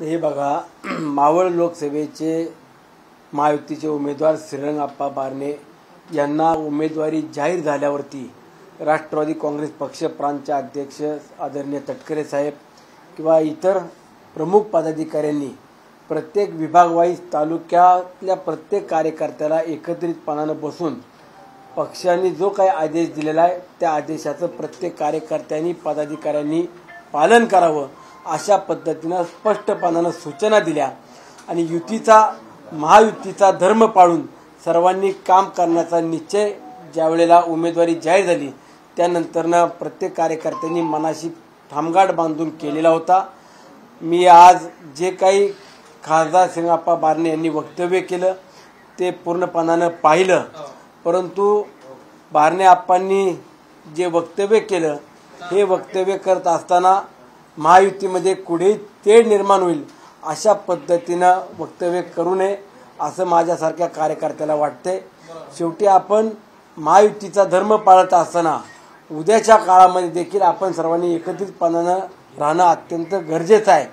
हे बघा, मावळ लोकसभेचे महायुतीचे उमेदवार श्रीरंगाप्पा बारणे यांना उमेदवारी जाहीर झाल्यावरती राष्ट्रवादी काँग्रेस पक्ष प्रांतचे अध्यक्ष आदरणीय तटकरे साहेब किंवा इतर प्रमुख पदाधिकाऱ्यांनी प्रत्येक विभागवाईज तालुक्यातल्या प्रत्येक कार्यकर्त्याला एकत्रितपणाने बसून पक्षाने जो काही आदेश दिलेला आहे त्या आदेशाचं प्रत्येक कार्यकर्त्यांनी पदाधिकाऱ्यांनी पालन करावं अशा पद्धतीने स्पष्टपणाने सूचना दिल्या आणि महायुतीचा धर्म पाळून सर्वांनी काम करण्याचा निश्चय ज्यावेळेला उमेदवारी जाहीर झाली त्यानंतरनं प्रत्येक कार्यकर्त्यांनी मनाशी ठामगाठ बांधून केलेला होता। मी आज जे काही खासदार श्रीरंगाप्पा बारणे यांनी वक्तव्य केलं ते पूर्णपणाने पाहिलं, परंतु बारणे आप्पांनी जे वक्तव्य केलं हे वक्तव्य करत असताना महायुतीमध्ये कुठेही तेढ निर्माण होईल अशा पद्धतीनं वक्तव्य करू नये असं माझ्यासारख्या कार्यकर्त्याला वाटते। शेवटी आपण महायुतीचा धर्म पाळत असताना उद्याच्या काळामध्ये देखील आपण सर्वांनी एकत्रितपणाने राहणं अत्यंत गरजेचं आहे।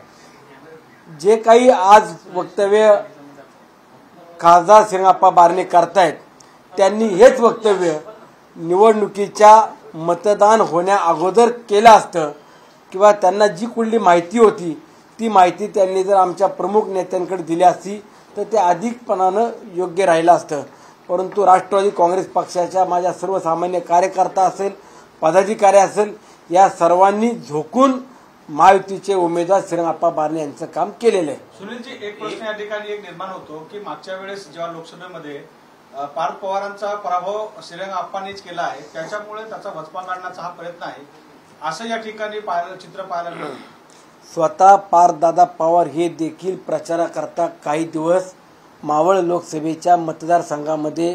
जे काही आज वक्तव्य खासदार श्रीरंगाप्पा बारणे करतायत त्यांनी हेच वक्तव्य निवडणुकीच्या मतदान होण्या अगोदर केलं असतं किंवा त्यांना जी कुठली माहिती होती ती माहिती त्यांनी जर आमच्या प्रमुख नेत्यांकडे दिली असती तर ते अधिकपणाने योग्य राहिलं असतं। परंतु राष्ट्रवादी काँग्रेस पक्षाच्या माझ्या सर्वसामान्य कार्यकर्ता असेल पदाधिकारी असेल या सर्वांनी झोकून महायुतीचे उमेदवार श्रीरंगाप्पा बारणे यांचं काम केलेलं आहे। सुनीलजी, एक प्रश्न या ठिकाणी एक निर्माण होतो की मागच्या वेळेस जेव्हा लोकसभेमध्ये पार्थ पवारांचा पराभव श्रीरंगाप्पांनीच केला आहे त्याच्यामुळे त्याचा वचपा काढण्याचा हा प्रयत्न आहे असं या ठिकाणी चित्र पाहायला मिळतं। स्वतः पार्थदादा पवार हे देखील प्रचाराकरता काही दिवस मावळ लोकसभेच्या मतदारसंघामध्ये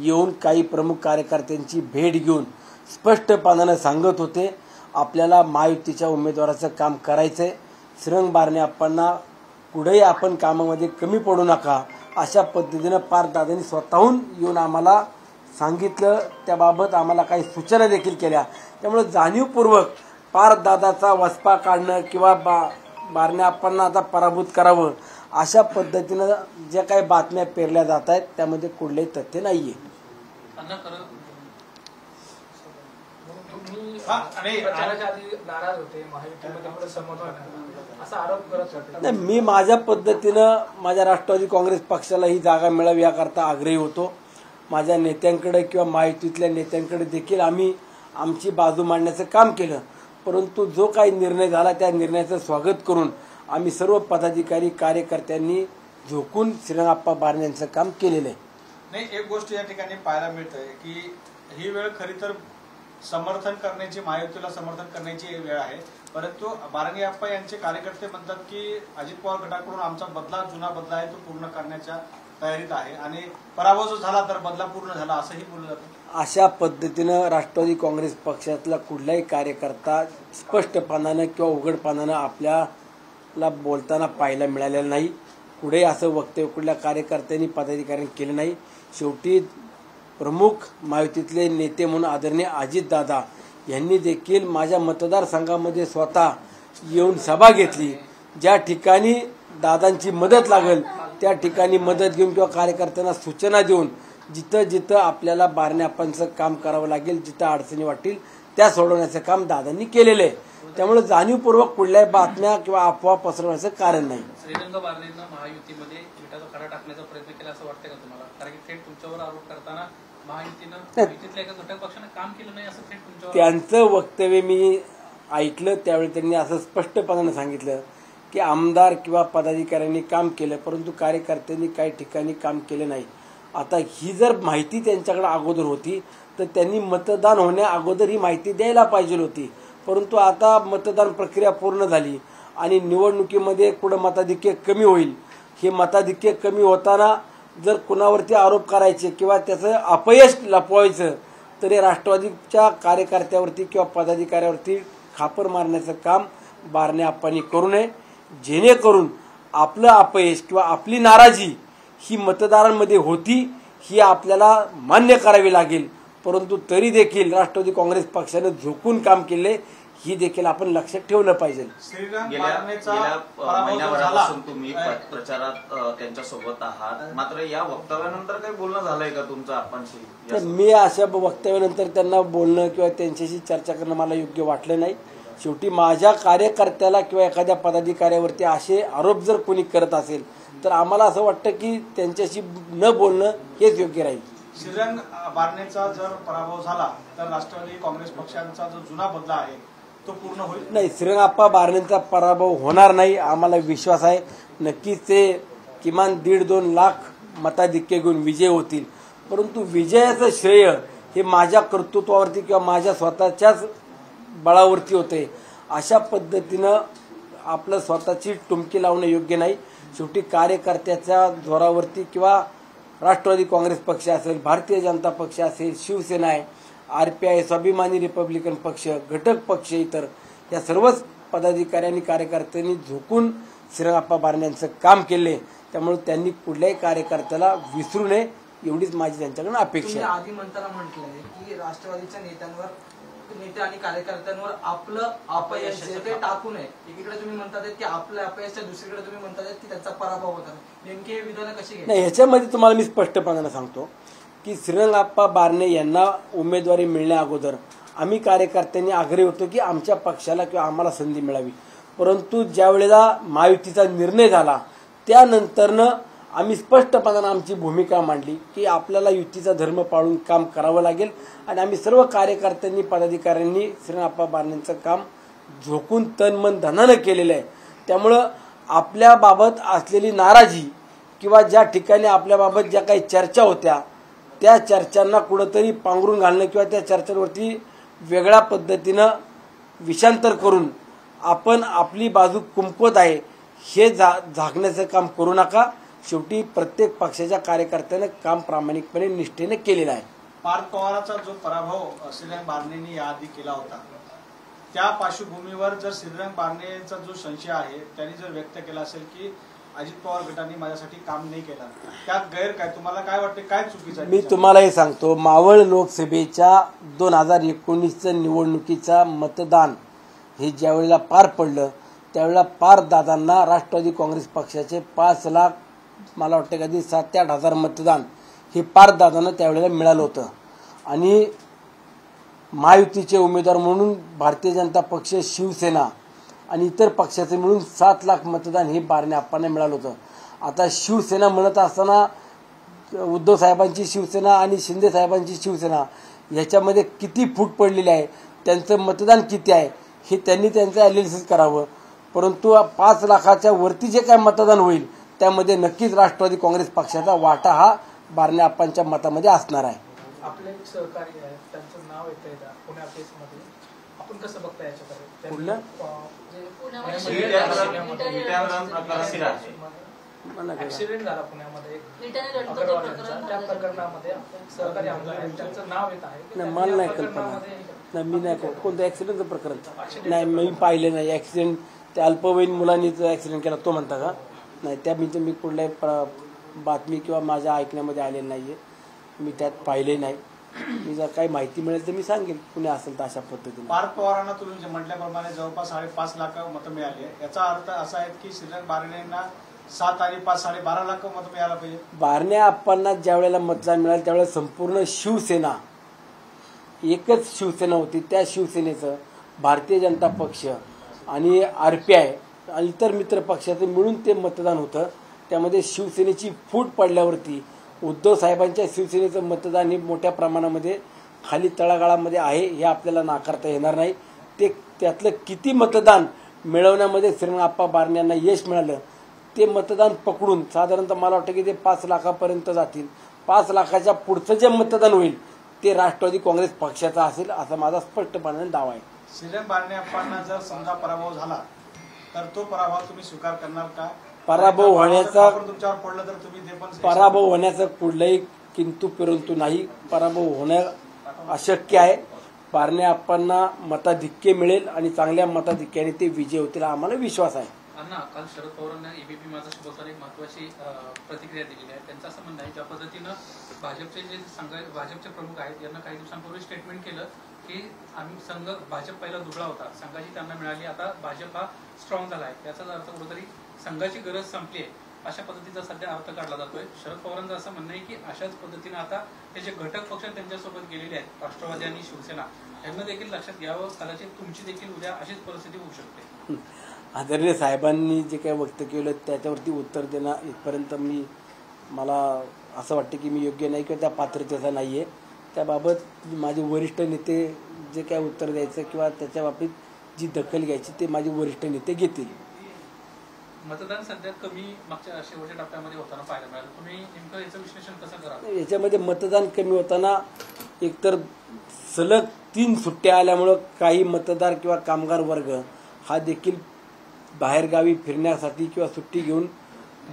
येऊन काही प्रमुख कार्यकर्त्यांची भेट घेऊन स्पष्टपणाने सांगत होते आपल्याला महायुतीच्या उमेदवाराचं काम करायचंय, श्रीरंग बारणे आप्पांना कुठेही आपण कामामध्ये कमी पडू नका अशा पद्धतीने पार्थदादांनी स्वतःहून येऊन आम्हाला सांगितलं। त्याबाबत आम्हाला काही सूचना देखील केल्या। त्यामुळे जाणीवपूर्वक पार्थदादाचा वचपा काढणं किंवा बारणे आप्पांना आता पराभूत करावं अशा पद्धतीनं ज्या काही बातम्या पेरल्या जात आहेत त्यामध्ये कुठलेही तथ्य नाहीये। मी माझ्या पद्धतीनं माझ्या राष्ट्रवादी काँग्रेस पक्षाला ही जागा मिळावी याकरता आग्रही होतो। माझ्या नेत्यांकडे किंवा महायुतीतल्या नेत्यांकडे देखील आम्ही आमची बाजू मांडण्याचं काम केलं, परंतु जो काही निर्णय झाला त्या निर्णयाचं स्वागत करून आम्ही सर्व पदाधिकारी कार्यकर्त्यांनी झोकून श्रीरंगाप्पा बारणे यांचं काम केलेलं आहे। नाही, एक गोष्ट या ठिकाणी पाहायला मिळतंय की ही वेळ खरी तर समर्थन करण्याची महायुतीला समर्थन करण्याची वेळ आहे, परंतु बारणे आप्पा यांचे कार्यकर्ते म्हणतात की अजित पवार गटाकडून आमचा बदला जुना बदला आहे तो पूर्ण करण्याच्या तयारीत आहे आणि पराभव जो झाला तर बदला पूर्ण झाला असंही बोललं जातं। अशा पद्धतीनं राष्ट्रवादी काँग्रेस पक्षातला कुठलाही कार्यकर्ता स्पष्टपणानं किंवा उघडपणानं आपल्याला बोलताना पाहायला मिळालेलं नाही। कुठेही असं वक्तव्य कुठल्या कार्यकर्त्यांनी पदाधिकाऱ्यांनी केलं नाही। शेवटी प्रमुख महायुतीतले नेते म्हणून आदरणीय अजितदादा यांनी देखील माझ्या मतदारसंघामध्ये स्वतः येऊन सभा घेतली। ज्या ठिकाणी दादांची मदत लागेल त्या ठिकाणी मदत घेऊन किंवा कार्यकर्त्यांना सूचना देऊन जिथं जिथं आपल्याला बारणे आप्पांचं काम करावं लागेल जिथं अडचणी वाटतील त्या सोडवण्याचं काम दादांनी केलेलं आहे। त्यामुळे जाणीवपूर्वक कुठल्याही बातम्या किंवा अफवा पसरवण्याचं कारण नाही। श्रीरंग बारणेंना महायुतीमध्ये विटाचा खडा टाकण्याचा प्रयत्न केला असं वाटतं का तुम्हाला? कारण की थेट तुमच्यावर आरोप करताना महायुतीतल्या एका घटक पक्षानं काम केलं नाही असं थेट तुमच्यावर त्यांचं वक्तव्य मी ऐकलं त्यावेळी त्यांनी असं स्पष्टपणाने सांगितलं की आमदार किंवा पदाधिकाऱ्यांनी काम केलं परंतु कार्यकर्त्यांनी काही ठिकाणी काम केलं नाही। आता ही जर माहिती त्यांच्याकडे अगोदर होती तर त्यांनी मतदान होण्या अगोदर ही माहिती द्यायला पाहिजे होती, परंतु आता मतदान प्रक्रिया पूर्ण झाली आणि निवडणुकीमध्ये कुठं मताधिक्य कमी होईल, हे मताधिक्य कमी होताना जर कुणावरती आरोप करायचे किंवा त्याचं अपयश लपवायचं तर हे राष्ट्रवादीच्या कार्यकर्त्यावरती किंवा पदाधिकाऱ्यावरती खापर मारण्याचं काम बारणे आप्पांनी करू नये, जेणेकरून आपलं अपयश किंवा आपली नाराजी ही मतदारांमध्ये होती ही आपल्याला मान्य करावी लागेल। परंतु तरी देखील राष्ट्रवादी काँग्रेस पक्षाने झोकून काम केले ही देखील आपण लक्षात ठेवलं पाहिजे. श्रीरंग गेल्या बारणेचा पराभव जो झाला महिन्याभरापासून तुम्ही प्रचारात त्यांच्यासोबत आहात, मात्र या वक्तव्यानंतर काही बोलणं झालंय का तुमचं आपणशी? तर मी अशा वक्तव्यानंतर त्यांना बोलणं किंवा त्यांच्याशी चर्चा करणं मला योग्य वाटलं नाही. शेवटी माझ्या कार्यकर्त्याला किंवा एखाद्या पदाधिकाऱ्यावरती असे आरोप जर कोणी करत असेल तर आम्हाला असं वाटतं की त्यांच्याशी न बोलणं हेच योग्य राहील. श्रीरंग बारणेचा जर पराभव झाला तर राष्ट्रवादी काँग्रेस पक्षांचा जो जुना बदला आहे तो पूर्ण होईल? नाही, श्रीरंगाप्पा बारणेंचा पराभव होणार नाही, आम्हाला विश्वास आहे. नक्कीच ते किमान 1.5-2 लाख मताधिक्य घेऊन विजय होतील. परंतु विजयाचं श्रेय हे माझ्या कर्तृत्वावरती किंवा माझ्या स्वतःच्याच बळावरती होते. अशा पद्धतीनं आपलं स्वतःची टुमकी लावणं योग्य नाही. शेवटी कार्यकर्त्याच्या जोरावरती किंवा राष्ट्रवादी काँग्रेस पक्ष असेल, भारतीय जनता पक्ष असेल, शिवसेना आहे, RPI, स्वाभिमानी रिपब्लिकन पक्ष, घटक पक्ष, इतर या सर्वच पदाधिकाऱ्यांनी कार्यकर्त्यांनी झोकून श्रीरंगाप्पा बारणे यांचं काम केले. त्यामुळे त्यांनी कुठल्याही कार्यकर्त्याला विसरू नये एवढीच माझी त्यांच्याकडून अपेक्षा आहे. आधी म्हणताना म्हटलंय की राष्ट्रवादीच्या नेते आणि कार्यकर्त्यांवर आपलं अपयश ते टाकू नये. एकीकडे तुम्ही म्हणतात की आपलं अपयश, दुसरीकडे तुम्ही म्हणतात की त्याचा पराभव होता. नेमके हे विधान कशी घ्यायची? नाही, ह्याच्यामध्ये तुम्हाला मी स्पष्टपणाने सांगतो की श्रीरंगाप्पा बारणे यांना उमेदवारी मिळण्या अगोदर आम्ही कार्यकर्त्यांनी आग्रही होतो की आमच्या पक्षाला किंवा आम्हाला संधी मिळावी. परंतु ज्या वेळेला महायुतीचा निर्णय झाला त्यानंतरनं आम्ही स्पष्टपणाने आमची भूमिका मांडली की आपल्याला युतीचा धर्म पाळून काम करावं लागेल आणि आम्ही सर्व कार्यकर्त्यांनी पदाधिकाऱ्यांनी श्रीरंगाप्पा बारणेंचं काम झोकून तन मन धनानं केलेलं आहे. त्यामुळं आपल्याबाबत असलेली नाराजी किंवा ज्या ठिकाणी आपल्याबाबत ज्या काही चर्चा होत्या त्या चर्चांना कुठंतरी पांघरून घालणं किंवा त्या चर्चांवरती वेगळ्या पद्धतीनं विषांतर करून आपण आपली बाजू कुंपवत आहे हे झाकण्याचं काम करू नका. शेवटी प्रत्येक पक्षाच्या कार्यकर्त्यानं काम प्रामाणिकपणे निष्ठेने केलेलं आहे. पार्थ पवारांचा जो पराभव श्रीरंग बारणेंनी याआधी केला होता त्या पार्श्वभूमीवर जर श्रीरंग बारणेंचा जो संशय आहे त्यांनी जर व्यक्त केला असेल की अजित पवार गटांनी माझ्यासाठी काम नाही केलं, त्यात गैर काय? तुम्हाला काय वाटते, काय चुकीचं आहे? मी तुम्हाला हे सांगतो, मावळ लोकसभेच्या 2019 निवडणुकीचा मतदान हे ज्या वेळेला पार पडलं त्यावेळेला पार्थ दादांना राष्ट्रवादी काँग्रेस पक्षाचे 5 लाख, मला वाटतं कधी 7 ते 8 हजार मतदान हे पार्थ दादांना त्यावेळेला मिळालं होतं. आणि महायुतीचे उमेदवार म्हणून भारतीय जनता पक्ष, शिवसेना आणि इतर पक्षाचे मिळून 7 लाख मतदान हे बारणे आप्पांना मिळालं होतं. आता शिवसेना म्हणत असताना उद्धव साहेबांची शिवसेना आणि शिंदे साहेबांची शिवसेना ह्याच्यामध्ये किती फूट पडलेली आहे, त्यांचं मतदान किती आहे हे त्यांनी त्यांचं अनालिसिस करावं. परंतु 5 लाखाच्या वरती जे काय मतदान होईल त्यामध्ये नक्कीच राष्ट्रवादी काँग्रेस पक्षाचा वाटा हा बारणे आप्पांच्या मतामध्ये असणार आहे. आपले एक सहकारी आहेत, त्यांचं नाव येतंय पुण्या केसमध्ये, आपण कसं बघता याच्याकडे? ऍक्सिडेंट झाला पुण्यामध्ये त्या प्रकरणामध्ये सहकारी आमदार आहेत, त्यांचं नाव येत आहे. मला नाही कल्पना, नाही मी नाही, कोणतं ऍक्सिडेंटचं प्रकरण नाही मी पाहिलं नाही. ऍक्सिडेंट त्या अल्पवयीन मुलांनी जो ऍक्सिडेंट केला तो म्हणता का? नाही, त्या मी कुठल्याही बातमी किंवा माझ्या ऐकण्यामध्ये आलेलं नाहीये, मी त्यात पाहिले नाही. मी जर काही माहिती मिळेल तर मी सांगेन पुणे असेल तर अशा पद्धतीने. पार्थ पवारांना तुम्ही म्हटल्याप्रमाणे जवळपास 5.5 लाख मतं मिळाली. याचा अर्थ असा आहे की श्रीरंग बारणेंना 7 आणि 5 12 लाख मतं मिळायला पाहिजे. बारणे आप्पांना ज्या वेळेला मतदान मिळालं त्यावेळेला संपूर्ण शिवसेना, एकच शिवसेना होती, त्या शिवसेनेचं भारतीय जनता पक्ष आणि RPI आणि इतर मित्र पक्षाचे मिळून ते मतदान होतं. त्यामध्ये शिवसेनेची फूट पडल्यावरती उद्धव साहेबांच्या शिवसेनेचं मतदान हे मोठ्या प्रमाणामध्ये खाली तळागाळामध्ये आहे हे आपल्याला नाकारता येणार नाही. ते त्यातलं किती मतदान मिळवण्यामध्ये श्रीरंगाप्पा बारणे यांना यश मिळालं ते मतदान पकडून साधारणतः मला वाटतं की ते 5 लाखापर्यंत जातील. 5 लाखाच्या पुढचं जे मतदान होईल ते राष्ट्रवादी काँग्रेस पक्षाचा असेल असा माझा स्पष्टपणे दावा आहे. श्रीरंग बारणे आप्पांना जर समजा पराभव झाला तर तो पराभव तुम्ही स्वीकार करणार का? पराभव तुमच्यावर पडलं तर तुम्ही ते पण पराभव होण्याचं कुठलंही किंतु परंतु नाही. पराभव होणं अशक्य आहे. बारणे आप्पांना मताधिक्य मिळेल आणि चांगल्या मताधिक्याने ते विजय होतील आम्हाला विश्वास आहे. अण्णा, काल शरद पवारांना एबीपी माझा बोलताना एक महत्वाची प्रतिक्रिया दिलेली आहे. त्यांचं असं म्हणणं आहे ज्या पद्धतीनं भाजपचे प्रमुख आहेत यांना काही दिवसांपूर्वी स्टेटमेंट केलं की आम्ही संघ भाजप पहिला दुबळा होता, संघाची त्यांना मिळाली, आता भाजप हा स्ट्रॉंग झाला आहे, याचाच अर्थ कुठेतरी संघाची गरज संपली आहे अशा पद्धतीचा सध्या अर्थ काढला जातोय. शरद पवारांचं असं म्हणणं आहे की अशाच पद्धतीने आता हे जे घटक पक्ष त्यांच्यासोबत गेलेले आहेत, राष्ट्रवादी आणि शिवसेना, यांना देखील लक्षात घ्यावं, कदाचित तुमची देखील उद्या अशीच परिस्थिती होऊ शकते. आदरणीय साहेबांनी जे काही वक्तव्य केलं त्याच्यावरती उत्तर देणं इथपर्यंत मला असं वाटतं की मी योग्य नाही किंवा त्या पात्रतेचा नाही आहे. त्याबाबत माझे वरिष्ठ नेते जे काय उत्तर द्यायचं किंवा त्याच्या बाबतीत जी दखल घ्यायची ते माझे वरिष्ठ नेते घेतील. मतदान सध्या कमी मागच्या शेवटच्या टप्प्यामध्ये होताना पाहायला मिळालं, तुम्ही नेमकं याचं विश्लेषण कसं कराल? याच्यामध्ये मतदान कमी होताना एकतर सलग 3 सुट्ट्या आल्यामुळं काही मतदार किंवा कामगार वर्ग हा देखील बाहेरगावी फिरण्यासाठी किंवा सुट्टी घेऊन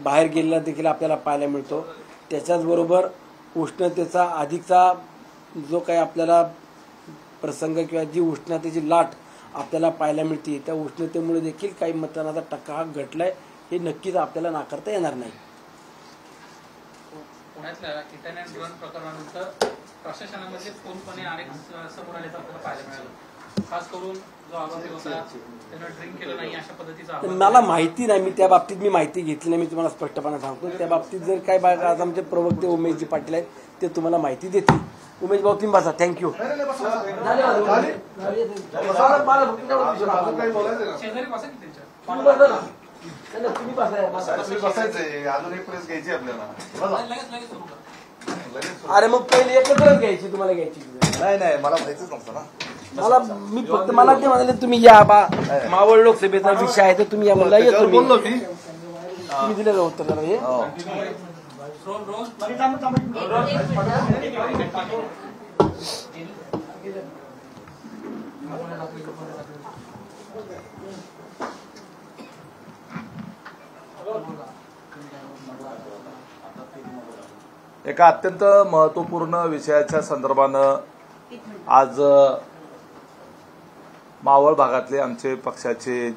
बाहेर गेलेला देखील आपल्याला पाहायला मिळतो. त्याच्याचबरोबर उष्णतेचा अधिकचा जो काही आपल्याला प्रसंग किंवा जी उष्णतेची लाट आपल्याला पाहायला मिळते, त्या उष्णतेमुळे देखील काही मतदानाचा टक्का हा घटलाय, हे नक्कीच आपल्याला नाकारता येणार नाही. पुण्यातल्या हिट अँड रन प्रकरणानंतर प्रशासनामध्ये पूर्णपणे अनेक समोर आल्याचं आपल्याला पाहायला मिळालं. खास करून जो आरोपी होता त्यानं ड्रिंक केलं नाही अशा पद्धतीचा मला माहिती नाही, मी त्या बाबतीत माहिती घेतली नाही, मी तुम्हाला स्पष्टपणे सांगतो. त्या बाबतीत जर काय आज आमचे प्रवक्ते उमेशजी पाटील आहेत ते तुम्हाला माहिती देतील. उमेश भाऊ तुम्ही बसा. थँक्यू. शेजारी बसा की त्यांच्या तुम्ही बसायचंय. अजून एक प्रेस घ्यायची आपल्याला. लगेच सुरू करा. अरे मग पहिले एकत्रच घ्यायची, तुम्हाला घ्यायची नाही मला माहितीच नव्हतं ना. मी फक्त मला ते म्हणाले तुम्ही या बा, मावळ लोकसभेचा विषय आहे तर तुम्ही या म्हणला येतो. बोललो मी. तुम्ही दिलं उत्तर जरा हे. एका अत्यंत महत्वपूर्ण विषयाच्या संदर्भानं आज मावळ भागातले आमचे पक्षाचे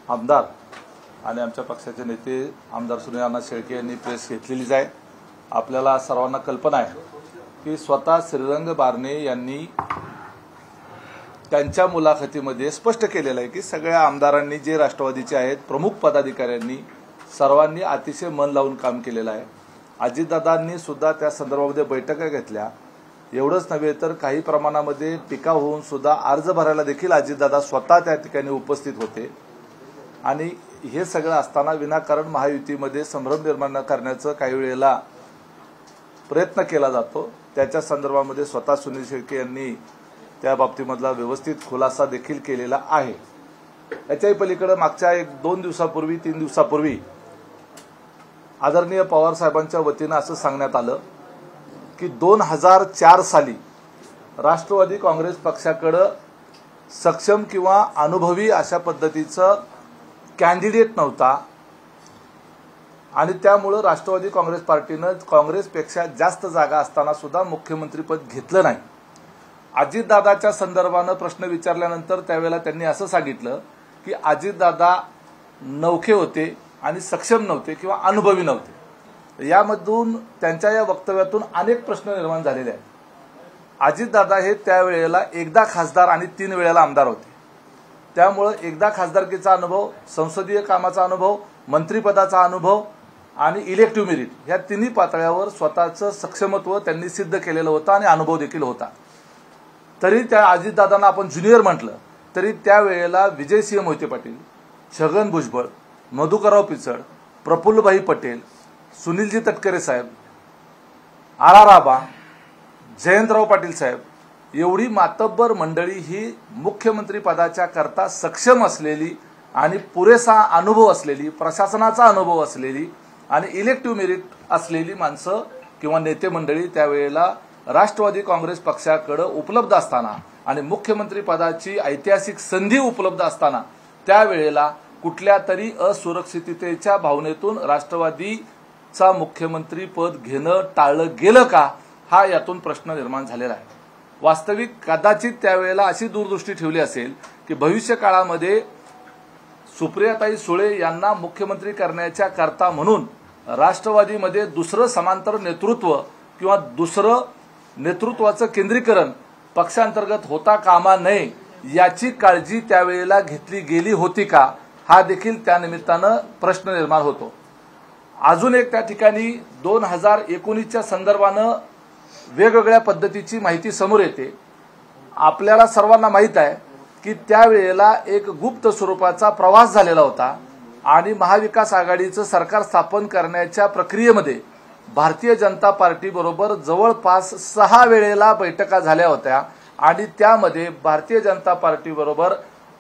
आमदार आणि आमच्या पक्षाचे नेते आमदार सुनील अण्णा शेळके यांनी प्रेस घेतलेलीच आहे. आपल्याला सर्वांना कल्पना आहे की स्वतः श्रीरंग बारणे यांनी त्यांच्या मुलाखतीमध्ये स्पष्ट केलेलं आहे की सगळ्या आमदारांनी जे राष्ट्रवादीचे आहेत प्रमुख पदाधिकाऱ्यांनी सर्वांनी अतिशय मन लावून काम केलेलं आहे. अजितदादांनी सुद्धा त्या संदर्भामध्ये बैठका घेतल्या. एवढंच नव्हे तर काही प्रमाणामध्ये टीका होऊन सुद्धा अर्ज भरायला देखील अजितदादा स्वतः त्या ठिकाणी उपस्थित होते. आणि हे सगळं असताना विनाकारण महायुतीमध्ये संभ्रम निर्माण करण्याचं काही वेळेला प्रयत्न केला जातो. त्याच्या संदर्भामध्ये स्वतः सुनील शेळके यांनी त्या बाबतीमधला व्यवस्थित खुलासा देखील केलेला आहे. याच्याही पलीकडे मागच्या 1-2 दिवसापूर्वी 3 दिवसापूर्वी आदरणीय पवार साहेबांच्या वतीनं असं सांगण्यात आलं की 2004 साली राष्ट्रवादी काँग्रेस पक्षाकडे सक्षम किंवा अनुभवी अशा पद्धतीचं कॅन्डिडेट नव्हता आणि त्यामुळे राष्ट्रवादी काँग्रेस पार्टीनं काँग्रेसपेक्षा जास्त जागा असताना सुद्धा मुख्यमंत्रीपद घेतलं नाही. अजितदादाच्या संदर्भानं प्रश्न विचारल्यानंतर त्यावेळेला त्यांनी असं सांगितलं की अजितदादा नौखे होते आणि सक्षम नव्हते किंवा अनुभवी नव्हते. यामधून त्यांच्या या वक्तव्यातून अनेक प्रश्न निर्माण झालेले आहेत. अजितदादा हे त्यावेळेला एकदा खासदार आणि 3 वेळेला आमदार होते. त्यामुळे एकदा खासदारकीचा अनुभव, संसदीय कामाचा अनुभव, मंत्रिपदाचा अनुभव आणि इलेक्टिव्ह मेरिट ह्या 3 पातळ्यावर स्वतःचं सक्षमत्व त्यांनी सिद्ध केलेलं होतं आणि अनुभव देखील होता. तरी त्या अजितदादांना आपण ज्युनियर म्हटलं तरी त्यावेळेला विजयसिंह मोहिते पाटील, छगन भुजबळ, मधुकरराव पिचड, प्रफुल्लभाई पटेल, सुनीलजी तटकरे साहेब, आर आबा, जयंतराव पाटील साहेब एवढी मातब्बर मंडळी ही मुख्यमंत्री पदाच्या करता सक्षम असलेली आणि पुरेसा अनुभव असलेली, प्रशासनाचा अनुभव असलेली आणि इलेक्टिव्ह मेरिट असलेली माणसं किंवा नेते मंडळी त्यावेळेला राष्ट्रवादी काँग्रेस पक्षाकडे उपलब्ध असताना आणि मुख्यमंत्री पदाची ऐतिहासिक संधी उपलब्ध असताना त्यावेळेला कुठल्या तरी असुरक्षिततेच्या भावनेतून राष्ट्रवादीचा मुख्यमंत्री पद घेणं टाळलं गेलं का, हा यातून प्रश्न निर्माण झालेला आहे. वास्तविक कदाचित त्यावेळेला अशी दूरदृष्टी ठेवली असेल की भविष्य काळामध्ये सुप्रियाताई सुळे यांना मुख्यमंत्री करण्याच्या करता म्हणून राष्ट्रवादीमध्ये दुसरं समांतर नेतृत्व किंवा दुसरं नेतृत्वाचं केंद्रीकरण पक्षांतर्गत होता कामा नये याची काळजी त्यावेळेला घेतली गेली होती का, हा देखील त्या निमित्तानं प्रश्न निर्माण होतो. अजून एक त्या ठिकाणी 2019च्या संदर्भानं वेगवेगळ्या पद्धतीची माहिती समोर येते. आपल्याला सर्वांना माहीत आहे की त्यावेळेला एक गुप्त स्वरूपाचा प्रवास झालेला होता आणि महाविकास आघाडीचं सरकार स्थापन करण्याच्या प्रक्रियेमध्ये भारतीय जनता पार्टीबरोबर जवळपास 6 वेळेला बैठका झाल्या होत्या आणि त्यामध्ये भारतीय जनता पार्टीबरोबर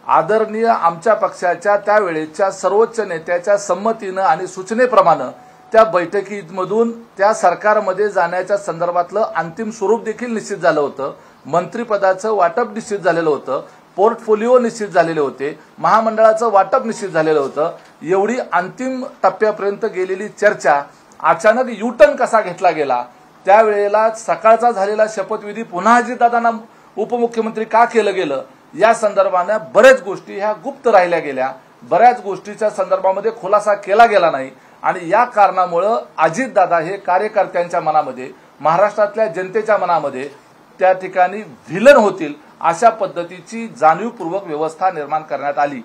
आदरणीय आमच्या पक्षाच्या त्यावेळेच्या सर्वोच्च नेत्याच्या संमतीनं आणि सूचनेप्रमाणे त्या बैठकीमधून त्या सरकारमध्ये जाण्याच्या संदर्भातलं अंतिम स्वरूप देखील निश्चित झालं होतं. मंत्रिपदाचं वाटप निश्चित झालेलं होतं, पोर्टफोलिओ निश्चित झालेले होते, महामंडळाचं वाटप निश्चित झालेलं होतं. एवढी अंतिम टप्प्यापर्यंत गेलेली चर्चा अचानक युटर्न कसा घेतला गेला, त्यावेळेला सकाळचा झालेला शपथविधी पुन्हा अजितदादांना उपमुख्यमंत्री का केलं गेलं, या संदर्भाने बऱ्याच गोष्टी ह्या गुप्त राहिल्या गेल्या. बऱ्याच गोष्टीच्या संदर्भामध्ये खुलासा केला गेला नाही आणि या कारणामुळे अजितदादा हे कार्यकर्त्यांच्या मनामध्ये, महाराष्ट्रातल्या जनतेच्या मनामध्ये त्या ठिकाणी व्हिलन होतील अशा पद्धतीची जाणीवपूर्वक व्यवस्था निर्माण करण्यात आली.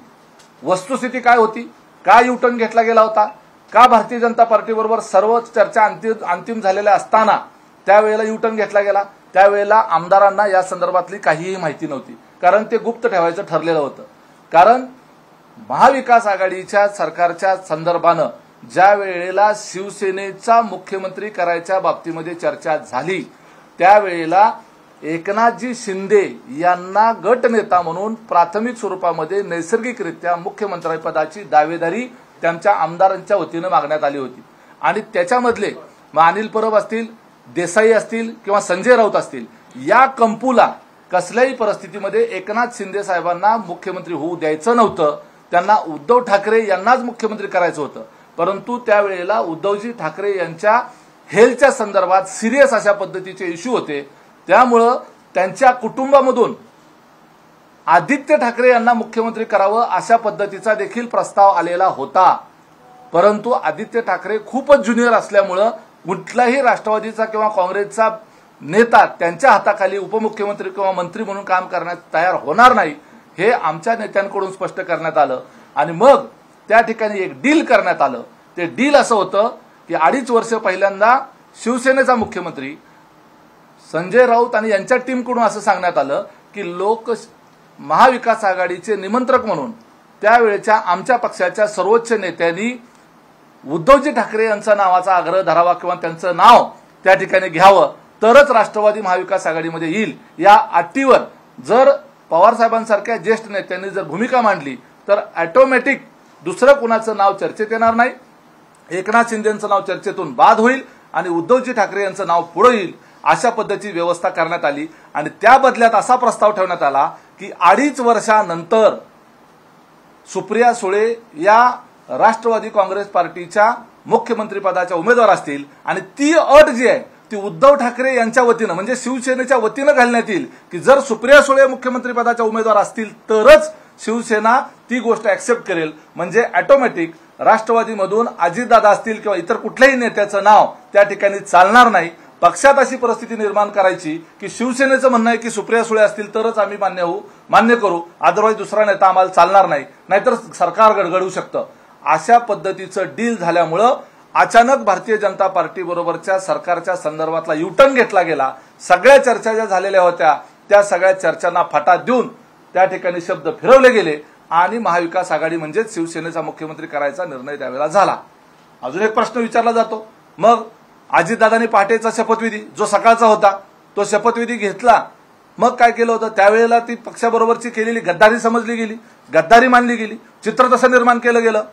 वस्तुस्थिती काय होती, का युटर्न घेतला गेला होता, का भारतीय जनता पार्टीबरोबर सर्व चर्चा अंतिम झालेल्या असताना त्यावेळेला युटर्न घेतला गेला, त्यावेळेला आमदारांना या संदर्भातली काहीही माहिती नव्हती, कारण ते गुप्त ठेवायचं ठरलेलं होतं. कारण महाविकास आघाडीच्या सरकारच्या संदर्भानं ज्या वेळेला शिवसेनेचा मुख्यमंत्री करायच्या बाबतीमध्ये चर्चा झाली त्यावेळेला एकनाथजी शिंदे यांना गटनेता म्हणून प्राथमिक स्वरूपामध्ये नैसर्गिकरित्या मुख्यमंत्रीपदाची दावेदारी त्यांच्या आमदारांच्या वतीनं मागण्यात आली होती आणि त्याच्यामधले अनिल परब असतील, देसाई असतील किंवा संजय राऊत असतील, या कंपूला कसल्याही परिस्थितीमध्ये एकनाथ शिंदे साहेबांना मुख्यमंत्री होऊ द्यायचं नव्हतं. त्यांना उद्धव ठाकरे यांनाच मुख्यमंत्री करायचं होतं. परंतु त्यावेळेला उद्धवजी ठाकरे यांच्या हेल्थच्या संदर्भात सिरियस अशा पद्धतीचे इश्यू होते. त्यामुळं त्यांच्या कुटुंबामधून आदित्य ठाकरे यांना मुख्यमंत्री करावं अशा पद्धतीचा देखील प्रस्ताव आलेला होता. परंतु आदित्य ठाकरे खूपच ज्युनियर असल्यामुळं कुठलाही राष्ट्रवादीचा किंवा काँग्रेसचा नेता त्यांच्या हाताखाली उपमुख्यमंत्री किंवा मंत्री म्हणून काम करण्यास तयार होणार नाही, हे आमच्या नेत्यांकडून स्पष्ट करण्यात आलं. आणि मग त्या ठिकाणी एक डील करण्यात आलं. ते डील असं होतं की 2.5 वर्ष पहिल्यांदा शिवसेनेचा मुख्यमंत्री संजय राऊत आणि यांच्या टीमकडून असं सांगण्यात आलं की लोक महाविकास आघाडीचे निमंत्रक म्हणून त्यावेळेच्या आमच्या पक्षाच्या सर्वोच्च नेत्यांनी उद्धवजी ठाकरे यांचा नावाचा आग्रह धरावा किंवा त्यांचं नाव त्या ठिकाणी घ्यावं, तरच राष्ट्रवादी महाविकास आघाडीमध्ये येईल. या अटीवर जर पवारसाहेबांसारख्या ज्येष्ठ नेत्यांनी जर भूमिका मांडली तर ऑटोमॅटिक दुसरं कुणाचं नाव चर्चेत येणार नाही, एकनाथ शिंदेचं नाव चर्चेतून बाद होईल आणि उद्धवजी ठाकरे यांचं नाव पुढे येईल, अशा पद्धतीची व्यवस्था करण्यात आली. आणि त्या बदल्यात असा प्रस्ताव ठेवण्यात आला की 2.5 वर्षानंतर सुप्रिया सुळे या राष्ट्रवादी काँग्रेस पार्टीच्या मुख्यमंत्रीपदाच्या उमेदवार असतील आणि ती अट जी आहे ती उद्धव ठाकरे यांच्या वतीनं म्हणजे शिवसेनेच्या वतीनं घालण्यात येईल की जर सुप्रिया सुळे मुख्यमंत्रीपदाच्या उमेदवार असतील तरच शिवसेना ती गोष्ट ऍक्सेप्ट करेल. म्हणजे ऑटोमॅटिक राष्ट्रवादीमधून अजितदादा असतील किंवा इतर कुठल्याही नेत्याचं नाव त्या ठिकाणी चालणार नाही. पक्षात अशी परिस्थिती निर्माण करायची की शिवसेनेचं म्हणणं आहे की सुप्रिया सुळे असतील तरच आम्ही मान्य करू, अदरवाईज दुसरा नेता आम्हाला चालणार नाही, नाहीतर सरकार गडगडू शकतं. अशा पद्धतीचं डील झाल्यामुळं अचानक भारतीय जनता पार्टी बरोबरच्या सरकारच्या संदर्भातला युटर्न घेतला गेला. सगळ्या चर्चा ज्या झालेल्या होत्या त्या सगळ्या चर्चांना फाटा देऊन त्या ठिकाणी शब्द फिरवले गेले आणि महाविकास आघाडी म्हणजेच शिवसेनेचा मुख्यमंत्री करायचा निर्णय त्यावेळेला झाला. अजून एक प्रश्न विचारला जातो, मग अजितदादांनी पहाटेचा शपथविधी जो सकाळचा होता तो शपथविधी घेतला, मग काय केलं होतं, त्यावेळेला ती पक्षाबरोबरची केलेली गद्दारी समजली गेली, गद्दारी मानली गेली, चित्र तसं निर्माण केलं गेलं.